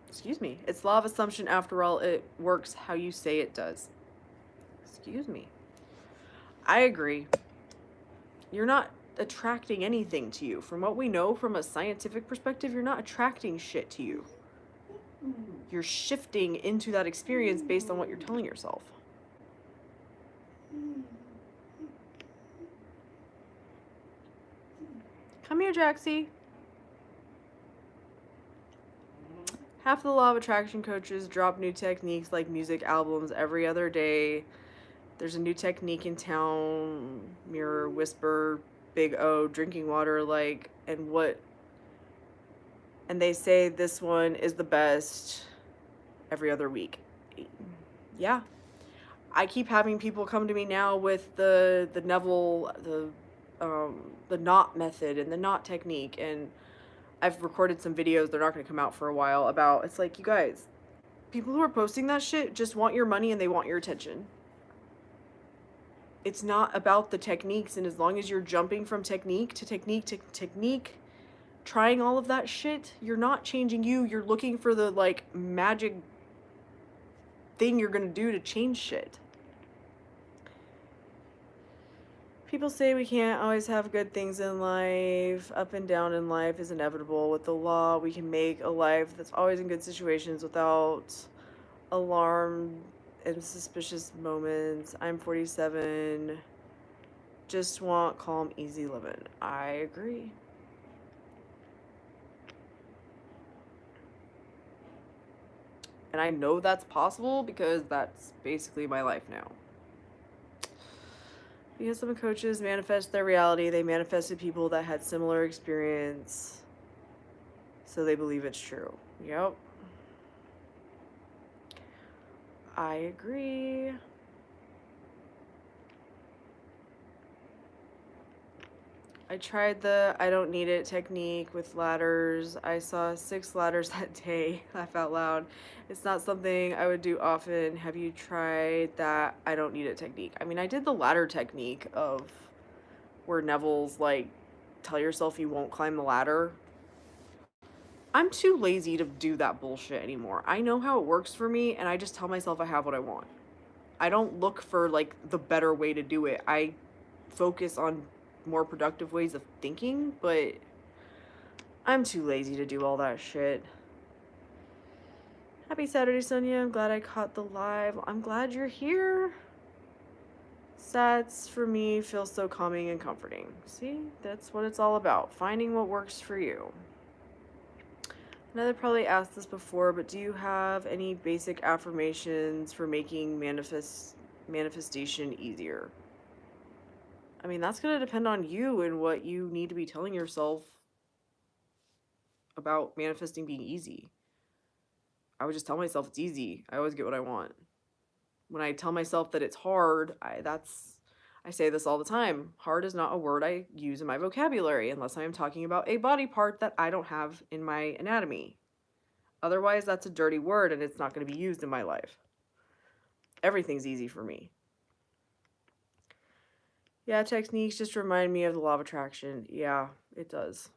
Excuse me. It's law of assumption after all. It works how you say it does. Excuse me. I agree. You're not attracting anything to you. From what we know from a scientific perspective, you're not attracting shit to you. You're shifting into that experience based on what you're telling yourself. Come here, Jaxie. Half of the law of attraction coaches drop new techniques like music albums every other day. There's a new technique in town, mirror, whisper, big O, drinking water, like, and they say this one is the best every other week. Yeah. I keep having people come to me now with the Neville, the knot method and the knot technique, and I've recorded some videos, they're not going to come out for a while, about, it's like, you guys, people who are posting that shit just want your money and they want your attention. It's not about the techniques, and as long as you're jumping from technique to technique to technique, trying all of that shit, you're not changing you, you're looking for the, like, magic thing you're gonna do to change shit. People say we can't always have good things in life. Up and down in life is inevitable. With the law, we can make a life that's always in good situations without alarm and suspicious moments. I'm 47. Just want calm, easy living. I agree. And I know that's possible because that's basically my life now. Because some coaches manifest their reality, they manifested people that had similar experience, so they believe it's true. Yep. I agree. I tried the I don't need it technique with ladders. I saw 6 ladders that day. Laugh out loud. It's not something I would do often. Have you tried that I don't need it technique? I mean, I did the ladder technique of where Neville's like, tell yourself you won't climb the ladder. I'm too lazy to do that bullshit anymore. I know how it works for me, and I just tell myself I have what I want. I don't look for like the better way to do it. I focus on more productive ways of thinking, but I'm too lazy to do all that shit. Happy Saturday, Sonia. I'm glad I caught the live. I'm glad you're here. Sats for me feel so calming and comforting. See, that's what it's all about. Finding what works for you. Another probably asked this before, but do you have any basic affirmations for making manifestation easier? I mean, that's going to depend on you and what you need to be telling yourself about manifesting being easy. I would just tell myself it's easy. I always get what I want. When I tell myself that it's hard, I say this all the time. Hard is not a word I use in my vocabulary unless I am talking about a body part that I don't have in my anatomy. Otherwise, that's a dirty word and it's not going to be used in my life. Everything's easy for me. Yeah, techniques just remind me of the law of attraction. Yeah, it does.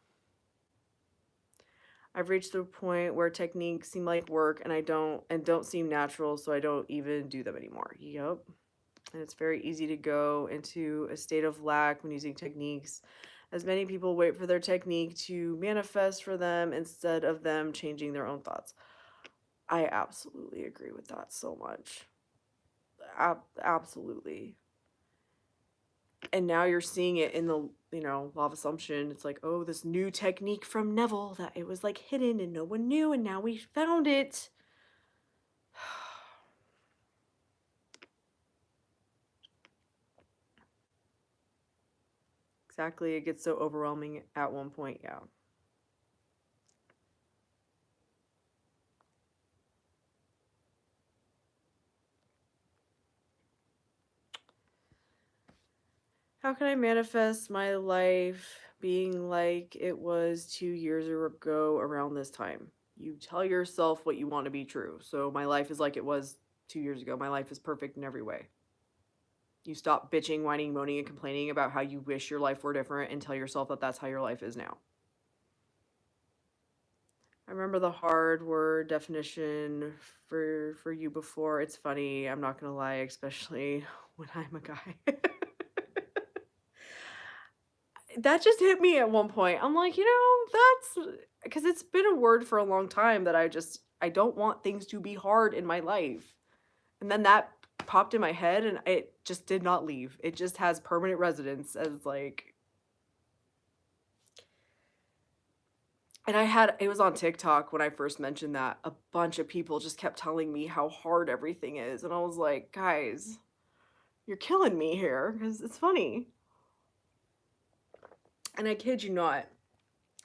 I've reached the point where techniques seem like work and don't seem natural, so I don't even do them anymore. Yep. And it's very easy to go into a state of lack when using techniques, as many people wait for their technique to manifest for them instead of them changing their own thoughts. I absolutely agree with that so much. Absolutely. And now you're seeing it in the, law of assumption. It's like, oh, this new technique from Neville that it was like hidden and no one knew, and now we found it. Exactly. It gets so overwhelming at one point. Yeah. How can I manifest my life being like it was 2 years ago around this time? You tell yourself what you want to be true. So my life is like it was 2 years ago. My life is perfect in every way. You stop bitching, whining, moaning, and complaining about how you wish your life were different and tell yourself that that's how your life is now. I remember the hard word definition for you before. It's funny, I'm not gonna lie, especially when I'm a guy. That just hit me at one point. I'm like, that's because it's been a word for a long time that I don't want things to be hard in my life. And then that popped in my head and it just did not leave. It just has permanent residence as like. And it was on TikTok when I first mentioned that. A bunch of people just kept telling me how hard everything is. And I was like, guys, you're killing me here because it's funny. And I kid you not,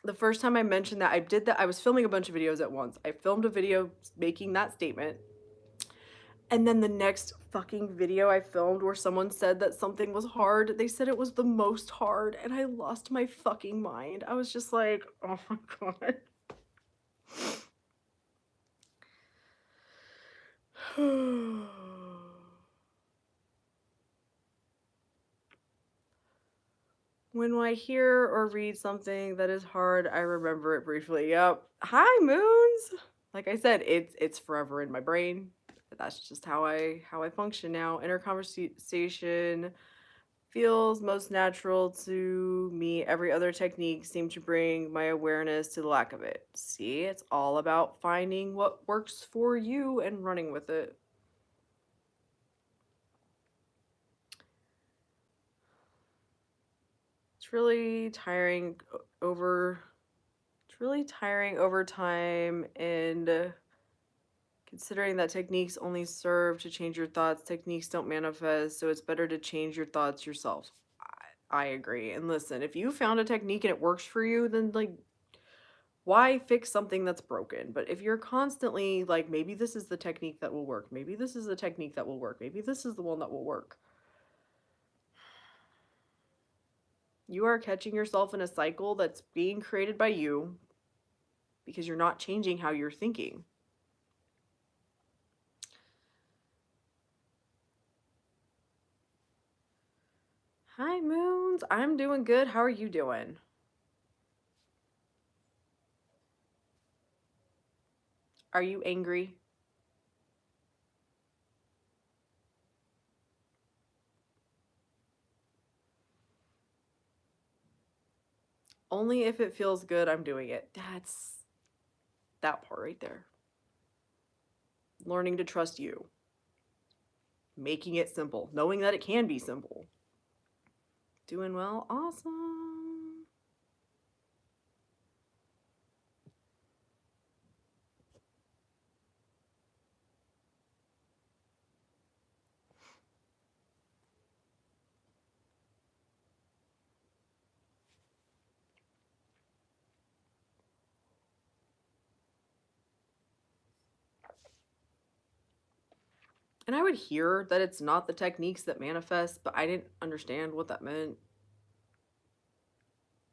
the first time I mentioned that, I was filming a bunch of videos at once. I filmed a video making that statement. And then the next fucking video I filmed where someone said that something was hard, they said it was the most hard, and I lost my fucking mind. I was just like, oh my god. When I hear or read something that is hard, I remember it briefly. Yep. Hi, Moons. Like I said, it's forever in my brain. That's just how I function now. Inner conversation feels most natural to me. Every other technique seemed to bring my awareness to the lack of it. See, it's all about finding what works for you and running with it. It's really tiring over time, and considering that techniques only serve to change your thoughts, techniques don't manifest, so it's better to change your thoughts yourself. I agree. And listen, if you found a technique and it works for you, then like why fix something that's broken? But if you're constantly like, maybe this is the technique that will work, maybe this is the technique that will work, maybe this is the one that will work, you are catching yourself in a cycle that's being created by you because you're not changing how you're thinking. Hi, Moons. I'm doing good. How are you doing? Are you angry? Only if it feels good, I'm doing it. That's that part right there. Learning to trust you. Making it simple. Knowing that it can be simple. Doing well? Awesome. And I would hear that it's not the techniques that manifest, but I didn't understand what that meant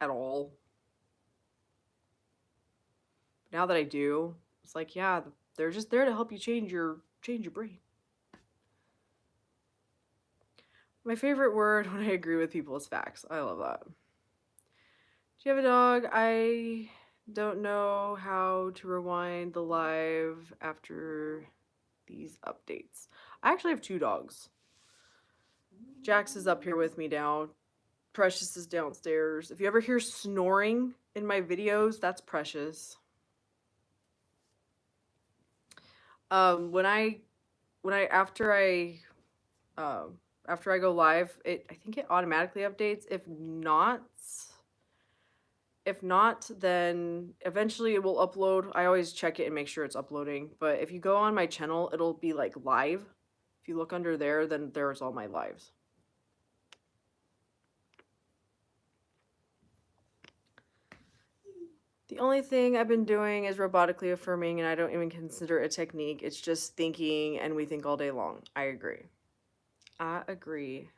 at all. Now that I do, it's like, yeah, they're just there to help you change your brain. My favorite word when I agree with people is facts. I love that. Do you have a dog? I don't know how to rewind the live after these updates. I actually have 2 dogs. Jax is up here with me now. Precious is downstairs. If you ever hear snoring in my videos, that's Precious. When I after I go live, I think it automatically updates. If not, then eventually it will upload. I always check it and make sure it's uploading. But if you go on my channel, it'll be like live. If you look under there, then there's all my lives. The only thing I've been doing is robotically affirming, and I don't even consider it a technique. It's just thinking, and we think all day long. I agree. I agree.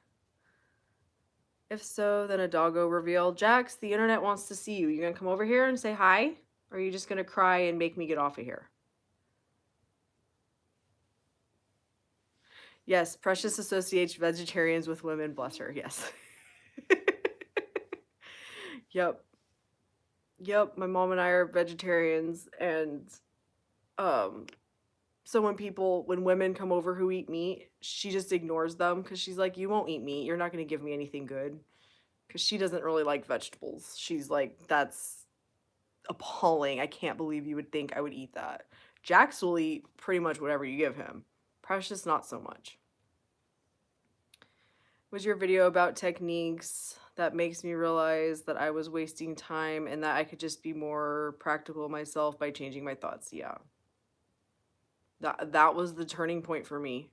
If so, then a doggo reveal. Jax, the internet wants to see you. You gonna come over here and say hi? Or are you just gonna cry and make me get off of here? Yes, Precious associates vegetarians with women, bless her, yes. Yep. Yep, my mom and I are vegetarians, and so when women come over who eat meat, she just ignores them because she's like, you won't eat meat, you're not gonna give me anything good. Because she doesn't really like vegetables. She's like, that's appalling. I can't believe you would think I would eat that. Jax will eat pretty much whatever you give him. Precious, not so much. Was your video about techniques that makes me realize that I was wasting time and that I could just be more practical myself by changing my thoughts? Yeah. That was the turning point for me.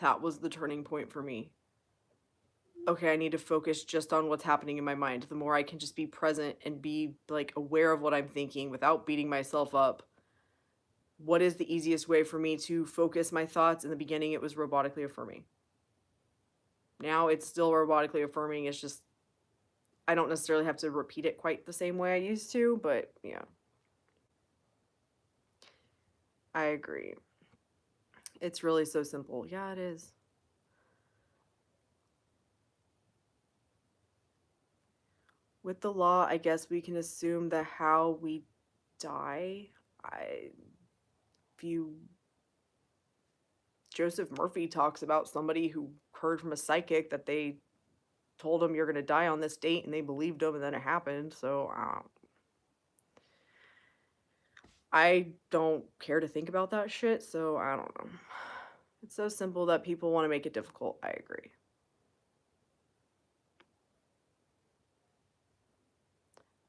That was the turning point for me. Okay, I need to focus just on what's happening in my mind. The more I can just be present and be like aware of what I'm thinking without beating myself up. What is the easiest way for me to focus my thoughts? In the beginning, it was robotically affirming. Now it's still robotically affirming. It's just, I don't necessarily have to repeat it quite the same way I used to, but yeah. I agree. It's really so simple. Yeah, it is. With the law, I guess we can assume that how we die. Joseph Murphy talks about somebody who heard from a psychic that they told him you're going to die on this date, and they believed him, and then it happened. So I don't care to think about that shit, so I don't know. It's so simple that people want to make it difficult. I agree.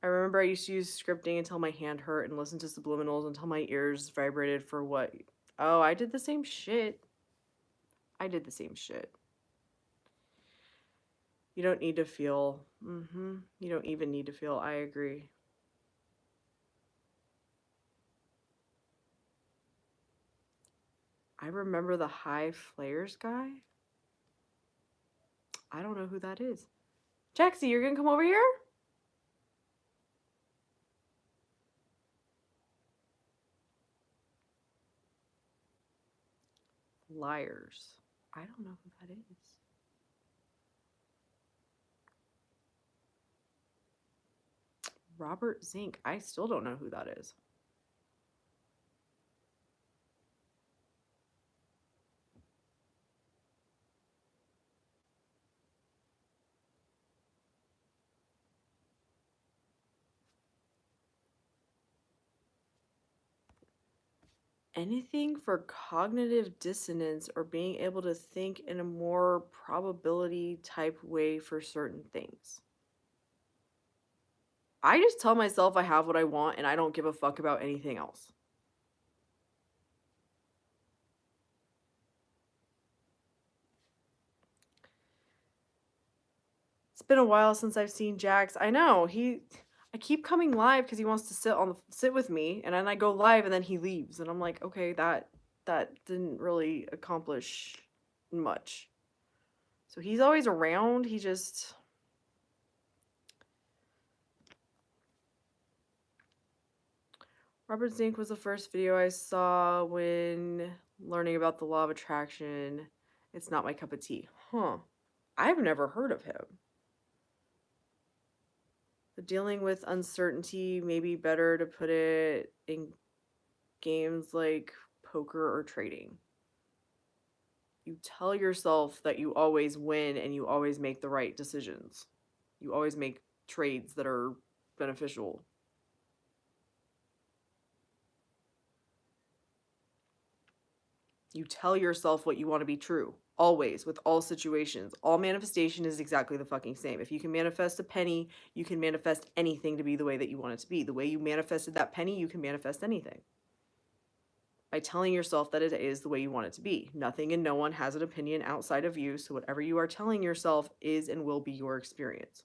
I remember I used to use scripting until my hand hurt and listen to subliminals until my ears vibrated for what? Oh, I did the same shit. I did the same shit. You don't need to feel. You don't even need to feel. I agree. I remember the high flares guy. I don't know who that is. Jaxie, you're gonna come over here? Liars. I don't know who that is. Robert Zink. I still don't know who that is. Anything for cognitive dissonance or being able to think in a more probability type way for certain things. I just tell myself I have what I want and I don't give a fuck about anything else. It's been a while since I've seen Jax. I know, I keep coming live because he wants to sit with me, and then I go live and then he leaves, and I'm like, okay, that that didn't really accomplish much. So he's always around, he just... Robert Zink was the first video I saw when learning about the law of attraction. It's not my cup of tea. Huh. I've never heard of him. But dealing with uncertainty, maybe better to put it in games like poker or trading. You tell yourself that you always win and you always make the right decisions. You always make trades that are beneficial. You tell yourself what you want to be true. Always, with all situations. All manifestation is exactly the fucking same. If you can manifest a penny, you can manifest anything to be the way that you want it to be. The way you manifested that penny, you can manifest anything. By telling yourself that it is the way you want it to be. Nothing and no one has an opinion outside of you, so whatever you are telling yourself is and will be your experience.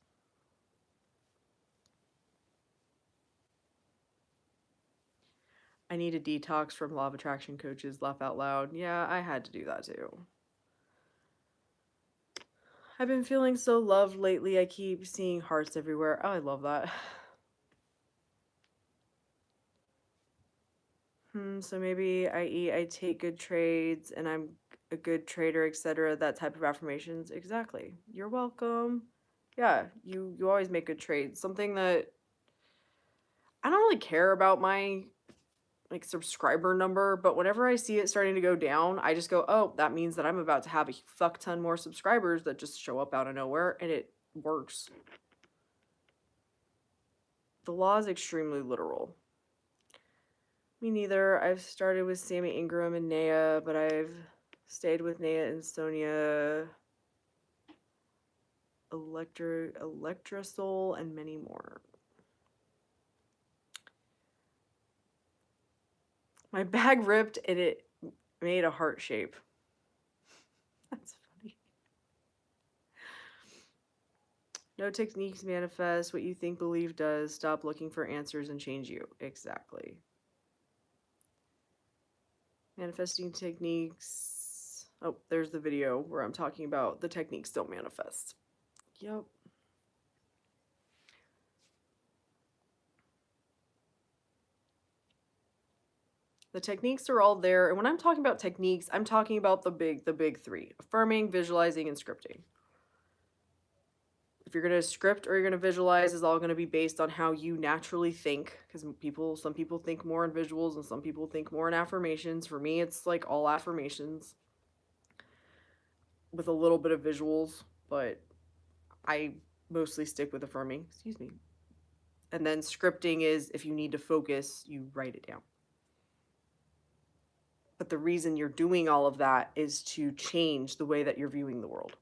I need a detox from law of attraction coaches. Laugh out loud. Yeah, I had to do that too. I've been feeling so loved lately. I keep seeing hearts everywhere. Oh, I love that. So maybe I take good trades and I'm a good trader, etc. That type of affirmations. Exactly. You're welcome. Yeah, you always make good trades. Something that I don't really care about my like subscriber number, but whenever I see it starting to go down, I just go, oh, that means that I'm about to have a fuck ton more subscribers that just show up out of nowhere, and it works. The law is extremely literal. Me neither. I've started with Sammy Ingram and Naya, but I've stayed with Naya and Sonia, Electrasol, and many more. My bag ripped and it made a heart shape. That's funny. No techniques manifest. What you think, believe does. Stop looking for answers and change you. Exactly. Manifesting techniques. Oh, there's the video where I'm talking about the techniques don't manifest. Yep. The techniques are all there. And when I'm talking about techniques, I'm talking about the big three: affirming, visualizing, and scripting. If you're going to script or you're going to visualize, is all going to be based on how you naturally think, because some people think more in visuals and some people think more in affirmations. For me, it's like all affirmations with a little bit of visuals, but I mostly stick with affirming. Excuse me. And then scripting is if you need to focus, you write it down. But the reason you're doing all of that is to change the way that you're viewing the world.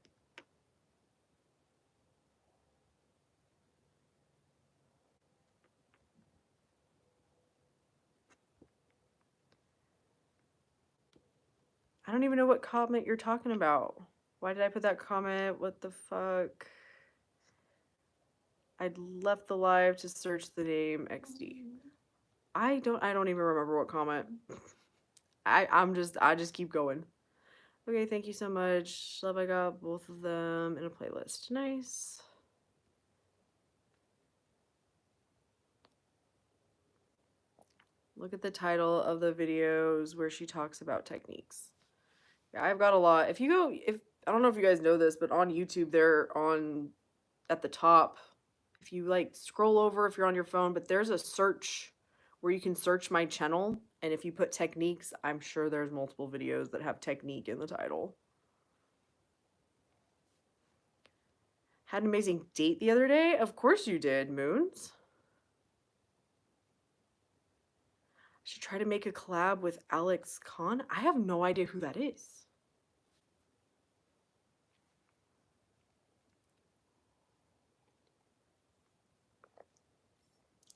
I don't even know what comment you're talking about. Why did I put that comment? What the fuck? I left the live to search the name XD. I don't even remember what comment. I just keep going. Okay, thank you so much. Love, I got both of them in a playlist. Nice. Look at the title of the videos where she talks about techniques. Yeah, I've got a lot. If I don't know if you guys know this, but on YouTube they're on at the top. If you like scroll over if you're on your phone, but there's a search where you can search my channel, and if you put techniques, I'm sure there's multiple videos that have technique in the title. Had an amazing date the other day? Of course you did, Moons. I should try to make a collab with Alex Khan. I have no idea who that is.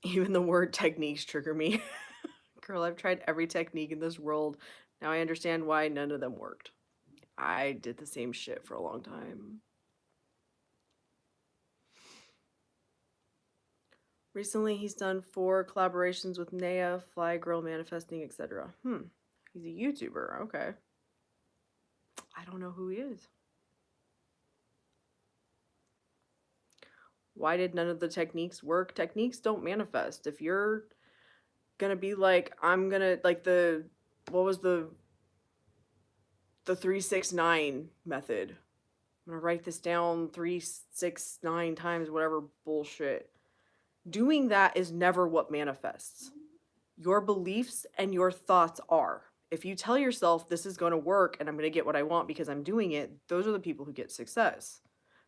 Even the word techniques trigger me. Girl, I've tried every technique in this world. Now I understand why none of them worked. I did the same shit for a long time. Recently, he's done 4 collaborations with Naya, Fly Girl, Manifesting, etc. He's a YouTuber. Okay. I don't know who he is. Why did none of the techniques work? Techniques don't manifest. If you're gonna be like, I'm gonna, like what was the 369 method? I'm gonna write this down 369 times, whatever bullshit. Doing that is never what manifests. Your beliefs and your thoughts are. If you tell yourself this is going to work and I'm going to get what I want because I'm doing it, those are the people who get success.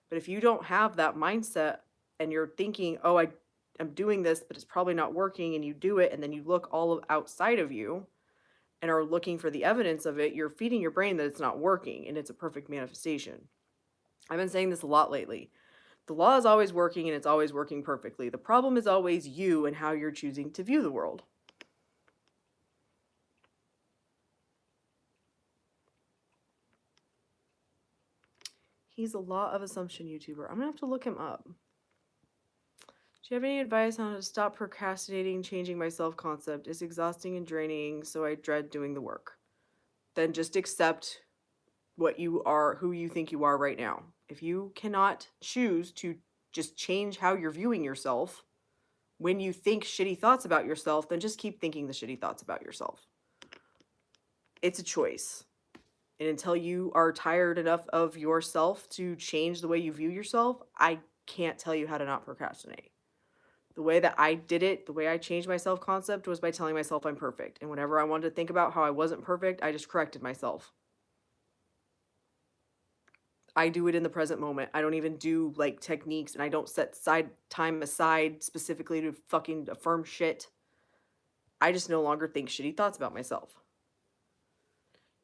But if you don't have that mindset and you're thinking, oh, I'm doing this, but it's probably not working, and you do it, and then you look all outside of you and are looking for the evidence of it, you're feeding your brain that it's not working, and it's a perfect manifestation. I've been saying this a lot lately. The law is always working, and it's always working perfectly. The problem is always you and how you're choosing to view the world. He's a law of assumption YouTuber. I'm gonna have to look him up. Do you have any advice on how to stop procrastinating, changing my self-concept? It's exhausting and draining, so I dread doing the work. Then just accept what you are, who you think you are right now. If you cannot choose to just change how you're viewing yourself when you think shitty thoughts about yourself, then just keep thinking the shitty thoughts about yourself. It's a choice. And until you are tired enough of yourself to change the way you view yourself, I can't tell you how to not procrastinate. The way that I did it, the way I changed my self-concept was by telling myself I'm perfect. And whenever I wanted to think about how I wasn't perfect, I just corrected myself. I do it in the present moment. I don't even do like techniques, and I don't set time aside specifically to fucking affirm shit. I just no longer think shitty thoughts about myself.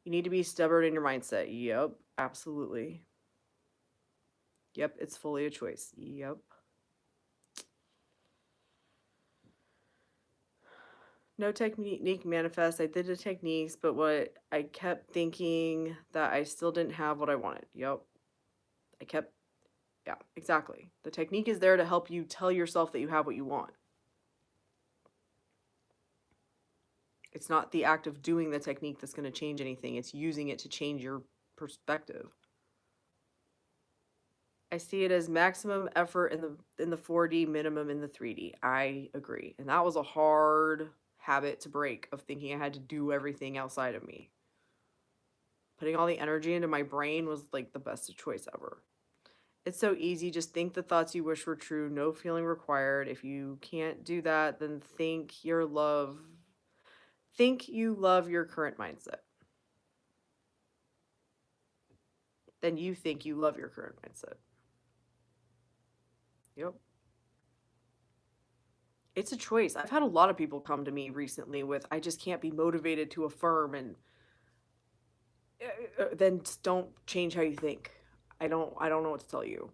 You need to be stubborn in your mindset. Yep, absolutely. Yep, it's fully a choice. Yep. No technique manifest. I did the techniques, but what I kept thinking that I still didn't have what I wanted. Yep. Yeah, exactly. The technique is there to help you tell yourself that you have what you want. It's not the act of doing the technique that's going to change anything. It's using it to change your perspective. I see it as maximum effort in the 4D, minimum in the 3D. I agree. And that was a hard habit to break, of thinking I had to do everything outside of me. Putting all the energy into my brain was like the best choice ever. It's so easy. Just think the thoughts you wish were true. No feeling required. If you can't do that, then think you love your current mindset. Then you think you love your current mindset. Yep. It's a choice. I've had a lot of people come to me recently with, I just can't be motivated to affirm, and then don't change how you think. I don't know what to tell you.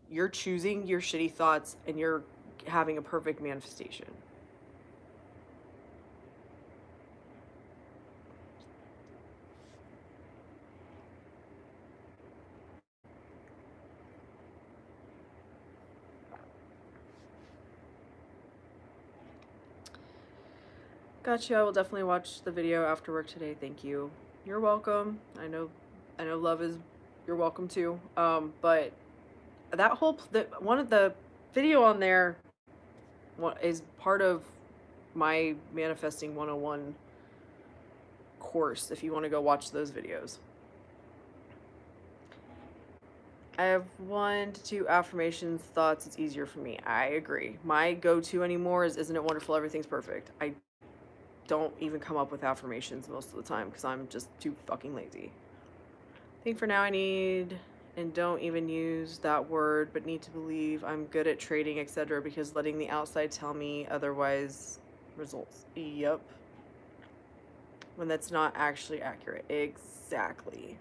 You're choosing your shitty thoughts, and you're having a perfect manifestation. Gotcha. I will definitely watch the video after work today. Thank you. You're welcome. I know love is, you're welcome too. But that whole one of the video on there is part of my manifesting 101 course, if you want to go watch those videos. I have 1 to 2 affirmations, thoughts. It's easier for me. I agree. My go-to anymore is, isn't it wonderful, everything's perfect. I don't even come up with affirmations most of the time because I'm just too fucking lazy. I think for now I need, and don't even use that word, but need to believe I'm good at trading, etc., because letting the outside tell me otherwise results. Yep. When that's not actually accurate. Exactly.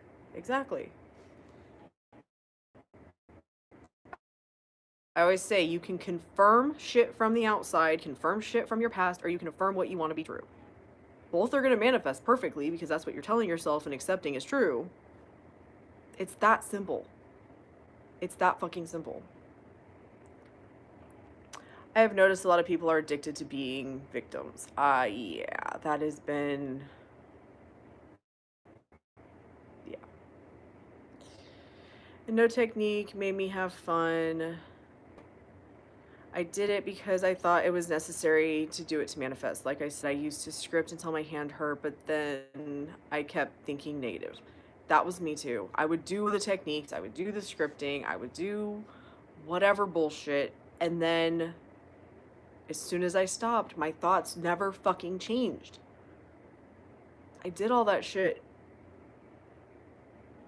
I always say you can confirm shit from the outside, confirm shit from your past, or you can affirm what you want to be true. Both are going to manifest perfectly because that's what you're telling yourself and accepting is true. It's that simple. It's that fucking simple. I have noticed a lot of people are addicted to being victims. Yeah, that has been And no technique made me have fun. I did it because I thought it was necessary to do it to manifest. Like I said, I used to script until my hand hurt, but then I kept thinking negative. That was me too. I would do the techniques, I would do the scripting, I would do whatever bullshit, and then as soon as I stopped, my thoughts never fucking changed. I did all that shit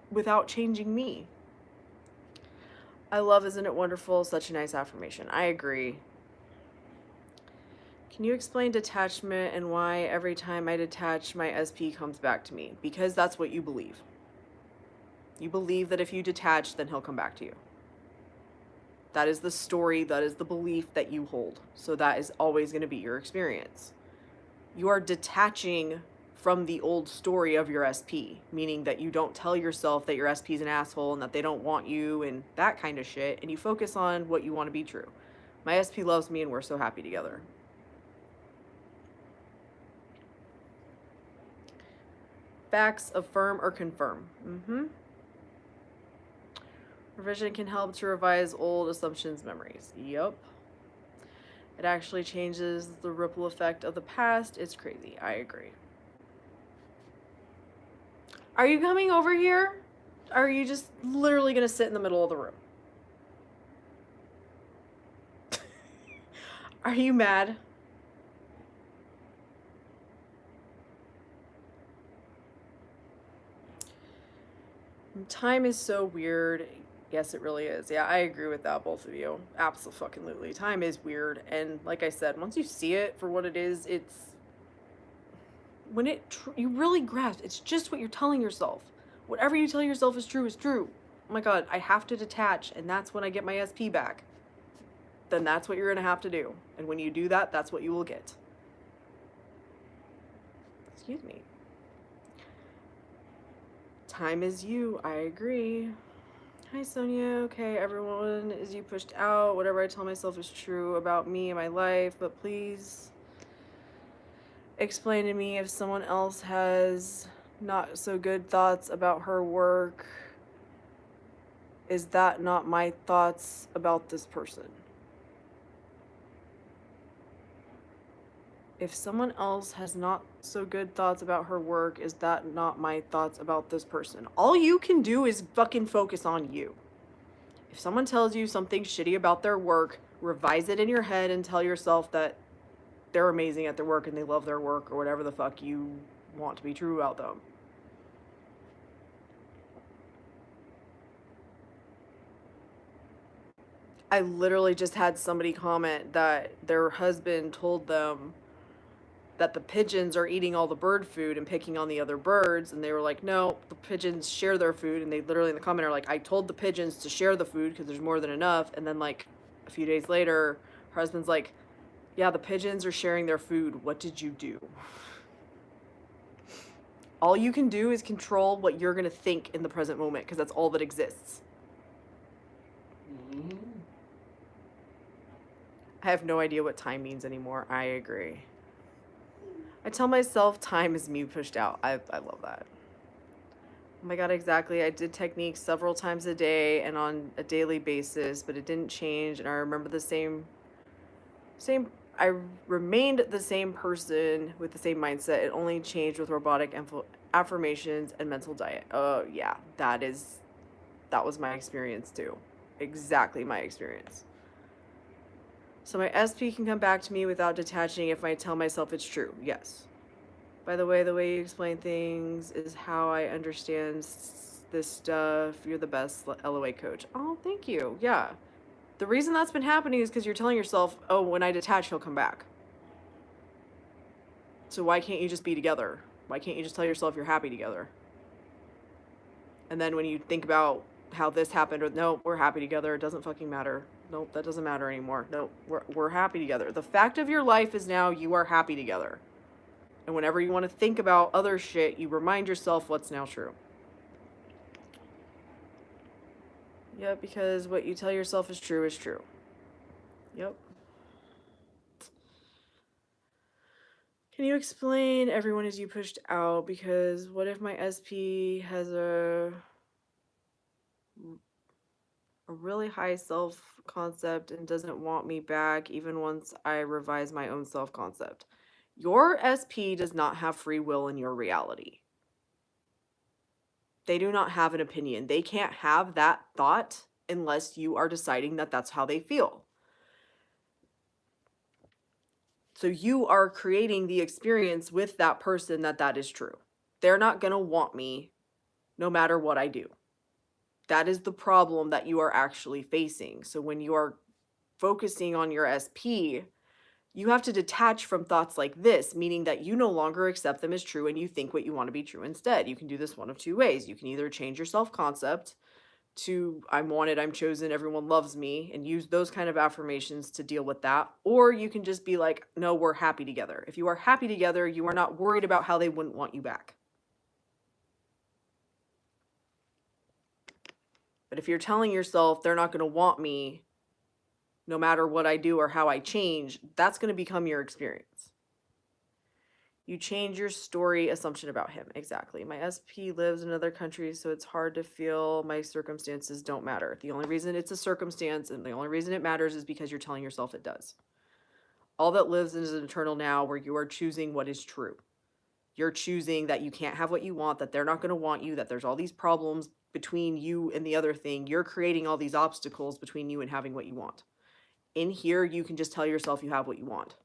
without changing me. I love Isn't It Wonderful? Such a nice affirmation. I agree. Can you explain detachment and why every time I detach, my SP comes back to me? Because that's what you believe. You believe that if you detach, then he'll come back to you. That is the story, that is the belief that you hold. So that is always going to be your experience. You are detaching from the old story of your SP, meaning that you don't tell yourself that your SP is an asshole and that they don't want you and that kind of shit, and you focus on what you want to be true. My SP loves me and we're so happy together. Facts, affirm or confirm. Revision can help to revise old assumptions, memories. Yup. It actually changes the ripple effect of the past. It's crazy. I agree. Are you coming over here? Or are you just literally going to sit in the middle of the room? Are you mad? Time is so weird. Yes, it really is. Yeah, I agree with that, both of you. Absolutely. Time is weird. And like I said, once you see it for what it is, it's when you really grasp, it's just what you're telling yourself. Whatever you tell yourself is true is true. Oh my God, I have to detach, and that's when I get my SP back. Then that's what you're going to have to do. And when you do that, that's what you will get. Excuse me. Time is you. I agree. Hi, Sonia. Okay, everyone is you pushed out. Whatever I tell myself is true about me and my life, but please explain to me if someone else has not so good thoughts about her work. Is that not my thoughts about this person? If someone else has not so good thoughts about her work, is that not my thoughts about this person? All you can do is fucking focus on you. If someone tells you something shitty about their work, revise it in your head and tell yourself that they're amazing at their work and they love their work or whatever the fuck you want to be true about them. I literally just had somebody comment that their husband told them that the pigeons are eating all the bird food and picking on the other birds, and they were like, no, the pigeons share their food, and they literally in the comment are like, I told the pigeons to share the food because there's more than enough, and then like a few days later, her husband's like, yeah, the pigeons are sharing their food, what did you do? All you can do is control what you're gonna think in the present moment, because that's all that exists. I have no idea what time means anymore. I agree. I tell myself time is me pushed out. I love that. Oh my God, exactly. I did techniques several times a day and on a daily basis, but it didn't change. And I remember the same, I remained the same person with the same mindset. It only changed with robotic affirmations and mental diet. Oh yeah, that was my experience too. Exactly my experience. So my SP can come back to me without detaching if I tell myself it's true. Yes. By the way you explain things is how I understand this stuff. You're the best LOA coach. Oh, thank you. Yeah. The reason that's been happening is because you're telling yourself, oh, when I detach, he'll come back. So why can't you just be together? Why can't you just tell yourself you're happy together? And then when you think about how this happened, or no, we're happy together, it doesn't fucking matter. Nope, that doesn't matter anymore. Nope, we're happy together. The fact of your life is now you are happy together. And whenever you want to think about other shit, you remind yourself what's now true. Yep, because what you tell yourself is true is true. Yep. Can you explain everyone as you pushed out? Because what if my SP has a a really high self-concept and doesn't want me back even once I revise my own self-concept. Your SP does not have free will in your reality. They do not have an opinion. They can't have that thought unless you are deciding that that's how they feel. So you are creating the experience with that person that is true. They're not going to want me no matter what I do. That is the problem that you are actually facing. So when you are focusing on your SP, you have to detach from thoughts like this, meaning that you no longer accept them as true and you think what you want to be true instead. You can do this one of two ways. You can either change your self-concept to I'm wanted, I'm chosen, everyone loves me, and use those kind of affirmations to deal with that. Or you can just be like, no, we're happy together. If you are happy together, you are not worried about how they wouldn't want you back. But if you're telling yourself they're not going to want me no matter what I do or how I change, that's going to become your experience. You change your story assumption about him. Exactly. My SP lives in another country, so it's hard to feel my circumstances don't matter. The only reason it's a circumstance and the only reason it matters is because you're telling yourself it does. All that lives is an eternal now where you are choosing what is true. You're choosing that you can't have what you want, that they're not going to want you, that there's all these problems between you and the other thing. You're creating all these obstacles between you and having what you want. In here, you can just tell yourself you have what you want.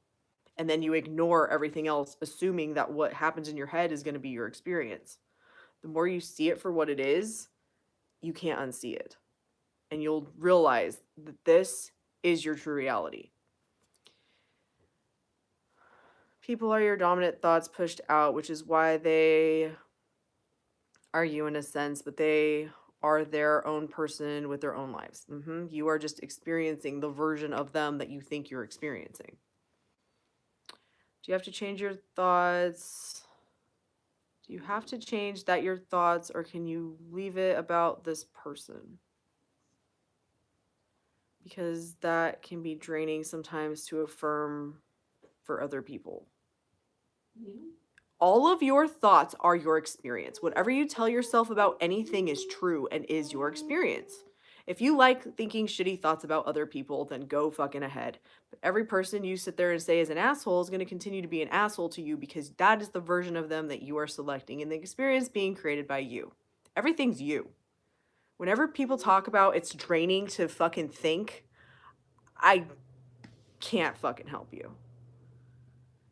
And then you ignore everything else, assuming that what happens in your head is going to be your experience. The more you see it for what it is, you can't unsee it. And you'll realize that this is your true reality. People are your dominant thoughts pushed out, which is why they are you in a sense, but they are their own person with their own lives. You are just experiencing the version of them that you think you're experiencing. Do you have to change your thoughts? Do you have to change that your thoughts, or can you leave it about this person? Because that can be draining sometimes to affirm for other people. All of your thoughts are your experience. Whatever you tell yourself about anything is true and is your experience. If you like thinking shitty thoughts about other people, then go fucking ahead. But every person you sit there and say is an asshole is going to continue to be an asshole to you because that is the version of them that you are selecting and the experience being created by you. Everything's you. Whenever people talk about it's draining to fucking think, I can't fucking help you.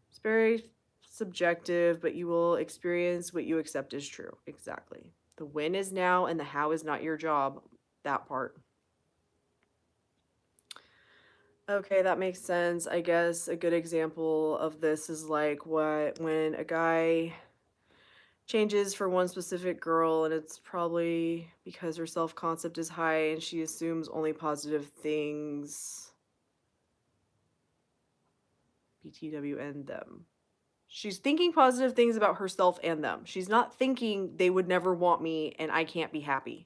It's very subjective, but you will experience what you accept as true. Exactly. The when is now and the how is not your job. That part. Okay, that makes sense. I guess a good example of this is like when a guy changes for one specific girl and it's probably because her self-concept is high and she assumes only positive things. BTW and them. She's thinking positive things about herself and them. She's not thinking they would never want me and I can't be happy.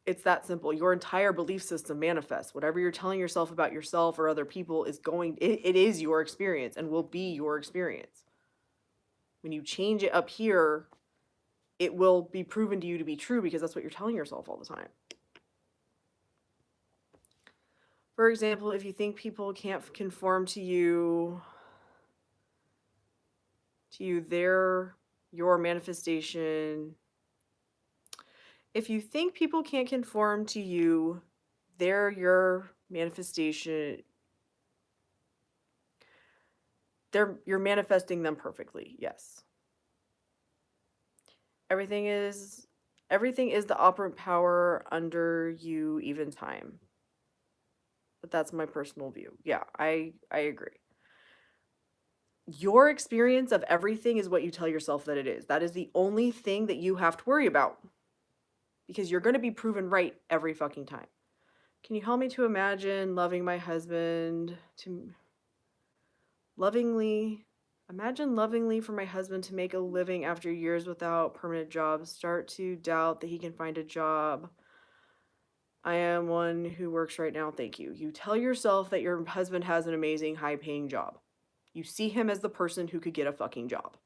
It's that simple. Your entire belief system manifests. Whatever you're telling yourself about yourself or other people is it is your experience and will be your experience. When you change it up here, it will be proven to you to be true because that's what you're telling yourself all the time. For example, if you think people can't conform to you, they're your manifestation. If you think people can't conform to you, they're your manifestation. You're manifesting them perfectly. Yes. Everything is the operant power under you, even time. But that's my personal view. Yeah, I agree. Your experience of everything is what you tell yourself that it is. That is the only thing that you have to worry about. Because you're going to be proven right every fucking time. Can you help me to imagine loving my husband imagine lovingly for my husband to make a living after years without permanent jobs, start to doubt that he can find a job. I am one who works right now, thank you. You tell yourself that your husband has an amazing high-paying job. You see him as the person who could get a fucking job.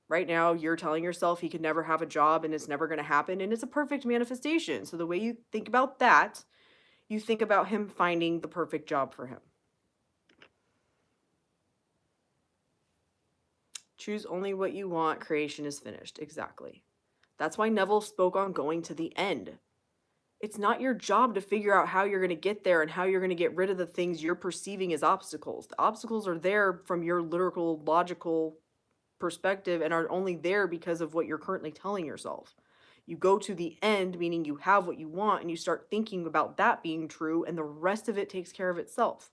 Right now, you're telling yourself he could never have a job and it's never going to happen, and it's a perfect manifestation. So the way you think about that, you think about him finding the perfect job for him. Choose only what you want. Creation is finished. Exactly. That's why Neville spoke on going to the end. It's not your job to figure out how you're going to get there and how you're going to get rid of the things you're perceiving as obstacles. The obstacles are there from your literal, logical perspective and are only there because of what you're currently telling yourself. You go to the end, meaning you have what you want, and you start thinking about that being true, and the rest of it takes care of itself.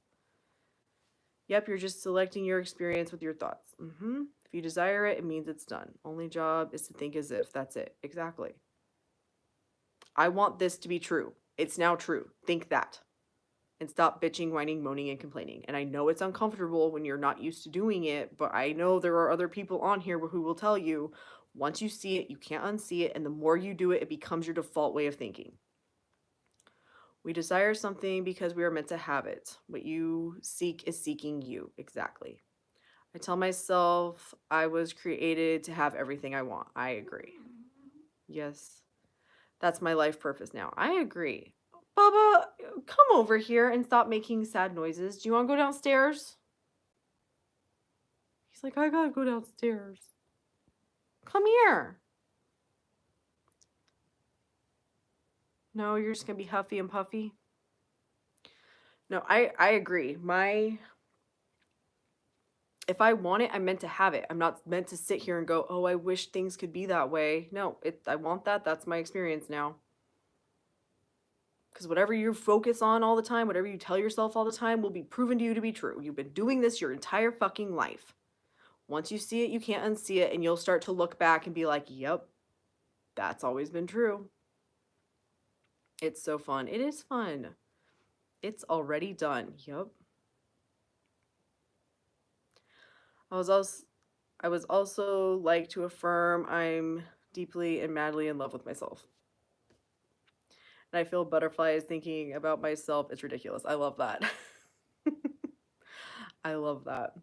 Yep, you're just selecting your experience with your thoughts. If you desire it, it means it's done. Only job is to think as if. That's it. Exactly. I want this to be true. It's now true. Think that. And stop bitching, whining, moaning, and complaining. And I know it's uncomfortable when you're not used to doing it, but I know there are other people on here who will tell you, once you see it, you can't unsee it, and the more you do it, it becomes your default way of thinking. We desire something because we are meant to have it. What you seek is seeking you. Exactly. I tell myself I was created to have everything I want. I agree. Yes. That's my life purpose now. I agree. Baba, come over here and stop making sad noises. Do you want to go downstairs? He's like, I gotta go downstairs. Come here. No, you're just gonna be huffy and puffy. No, I agree. If I want it, I'm meant to have it. I'm not meant to sit here and go, oh, I wish things could be that way. No, I want that. That's my experience now. Because whatever you focus on all the time, whatever you tell yourself all the time, will be proven to you to be true. You've been doing this your entire fucking life. Once you see it, you can't unsee it, and you'll start to look back and be like, yep, that's always been true. It's so fun. It is fun. It's already done. Yep. I was also like to affirm I'm deeply and madly in love with myself. And I feel butterflies thinking about myself. It's ridiculous. I love that. I love that.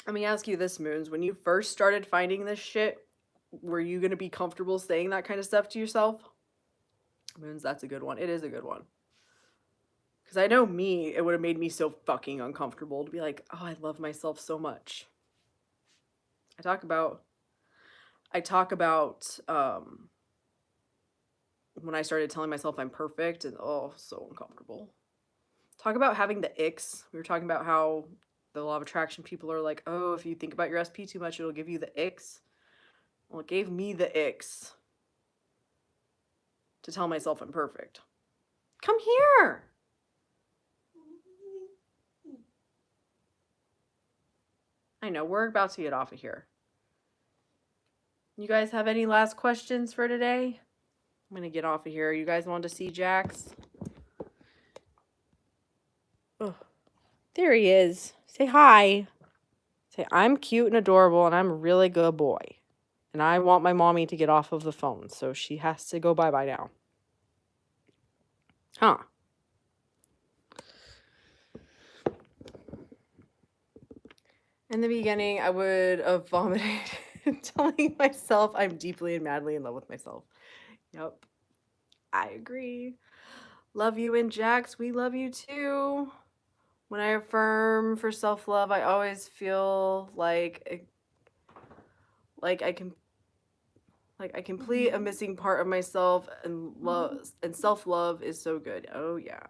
Let me ask you this, Moons. When you first started finding this shit, were you going to be comfortable saying that kind of stuff to yourself? Moons, that's a good one. It is a good one. Because I know me, it would have made me so fucking uncomfortable to be like, oh, I love myself so much. I talk about when I started telling myself I'm perfect, and oh, so uncomfortable. Talk about having the icks. We were talking about how the law of attraction people are like, oh, if you think about your SP too much, it'll give you the icks. Well, it gave me the icks to tell myself I'm perfect. Come here. I know, we're about to get off of here. You guys have any last questions for today? I'm going to get off of here. You guys want to see Jax? Oh, there he is. Say hi. Say, I'm cute and adorable, and I'm a really good boy. And I want my mommy to get off of the phone, so she has to go bye-bye now. Huh. In the beginning, I would have vomited telling myself I'm deeply and madly in love with myself. Yep. I agree. Love you and Jax. We love you too. When I affirm for self-love, I always feel like I complete a missing part of myself, and love and self-love is so good. Oh yeah.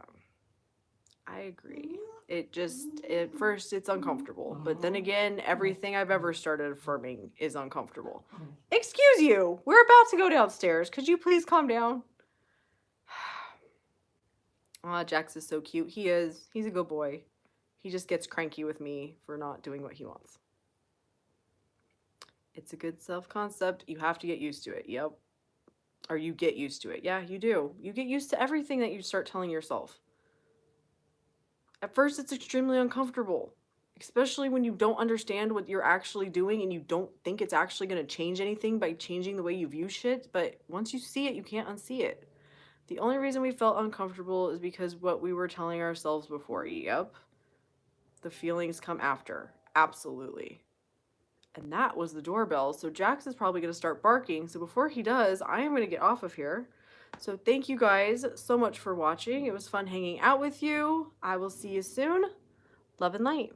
I agree. It just, at first it's uncomfortable, but then again, everything I've ever started affirming is uncomfortable. Excuse you, we're about to go downstairs. Could you please calm down? Aw, Jax is so cute. He is. He's a good boy. He just gets cranky with me for not doing what he wants. It's a good self-concept. You have to get used to it. Yep. Or you get used to it. Yeah, you do. You get used to everything that you start telling yourself. At first, it's extremely uncomfortable, especially when you don't understand what you're actually doing and you don't think it's actually going to change anything by changing the way you view shit. But once you see it, you can't unsee it. The only reason we felt uncomfortable is because what we were telling ourselves before. Yep. The feelings come after. Absolutely. And that was the doorbell. So Jax is probably going to start barking. So before he does, I am going to get off of here. So thank you guys so much for watching. It was fun hanging out with you. I will see you soon. Love and light.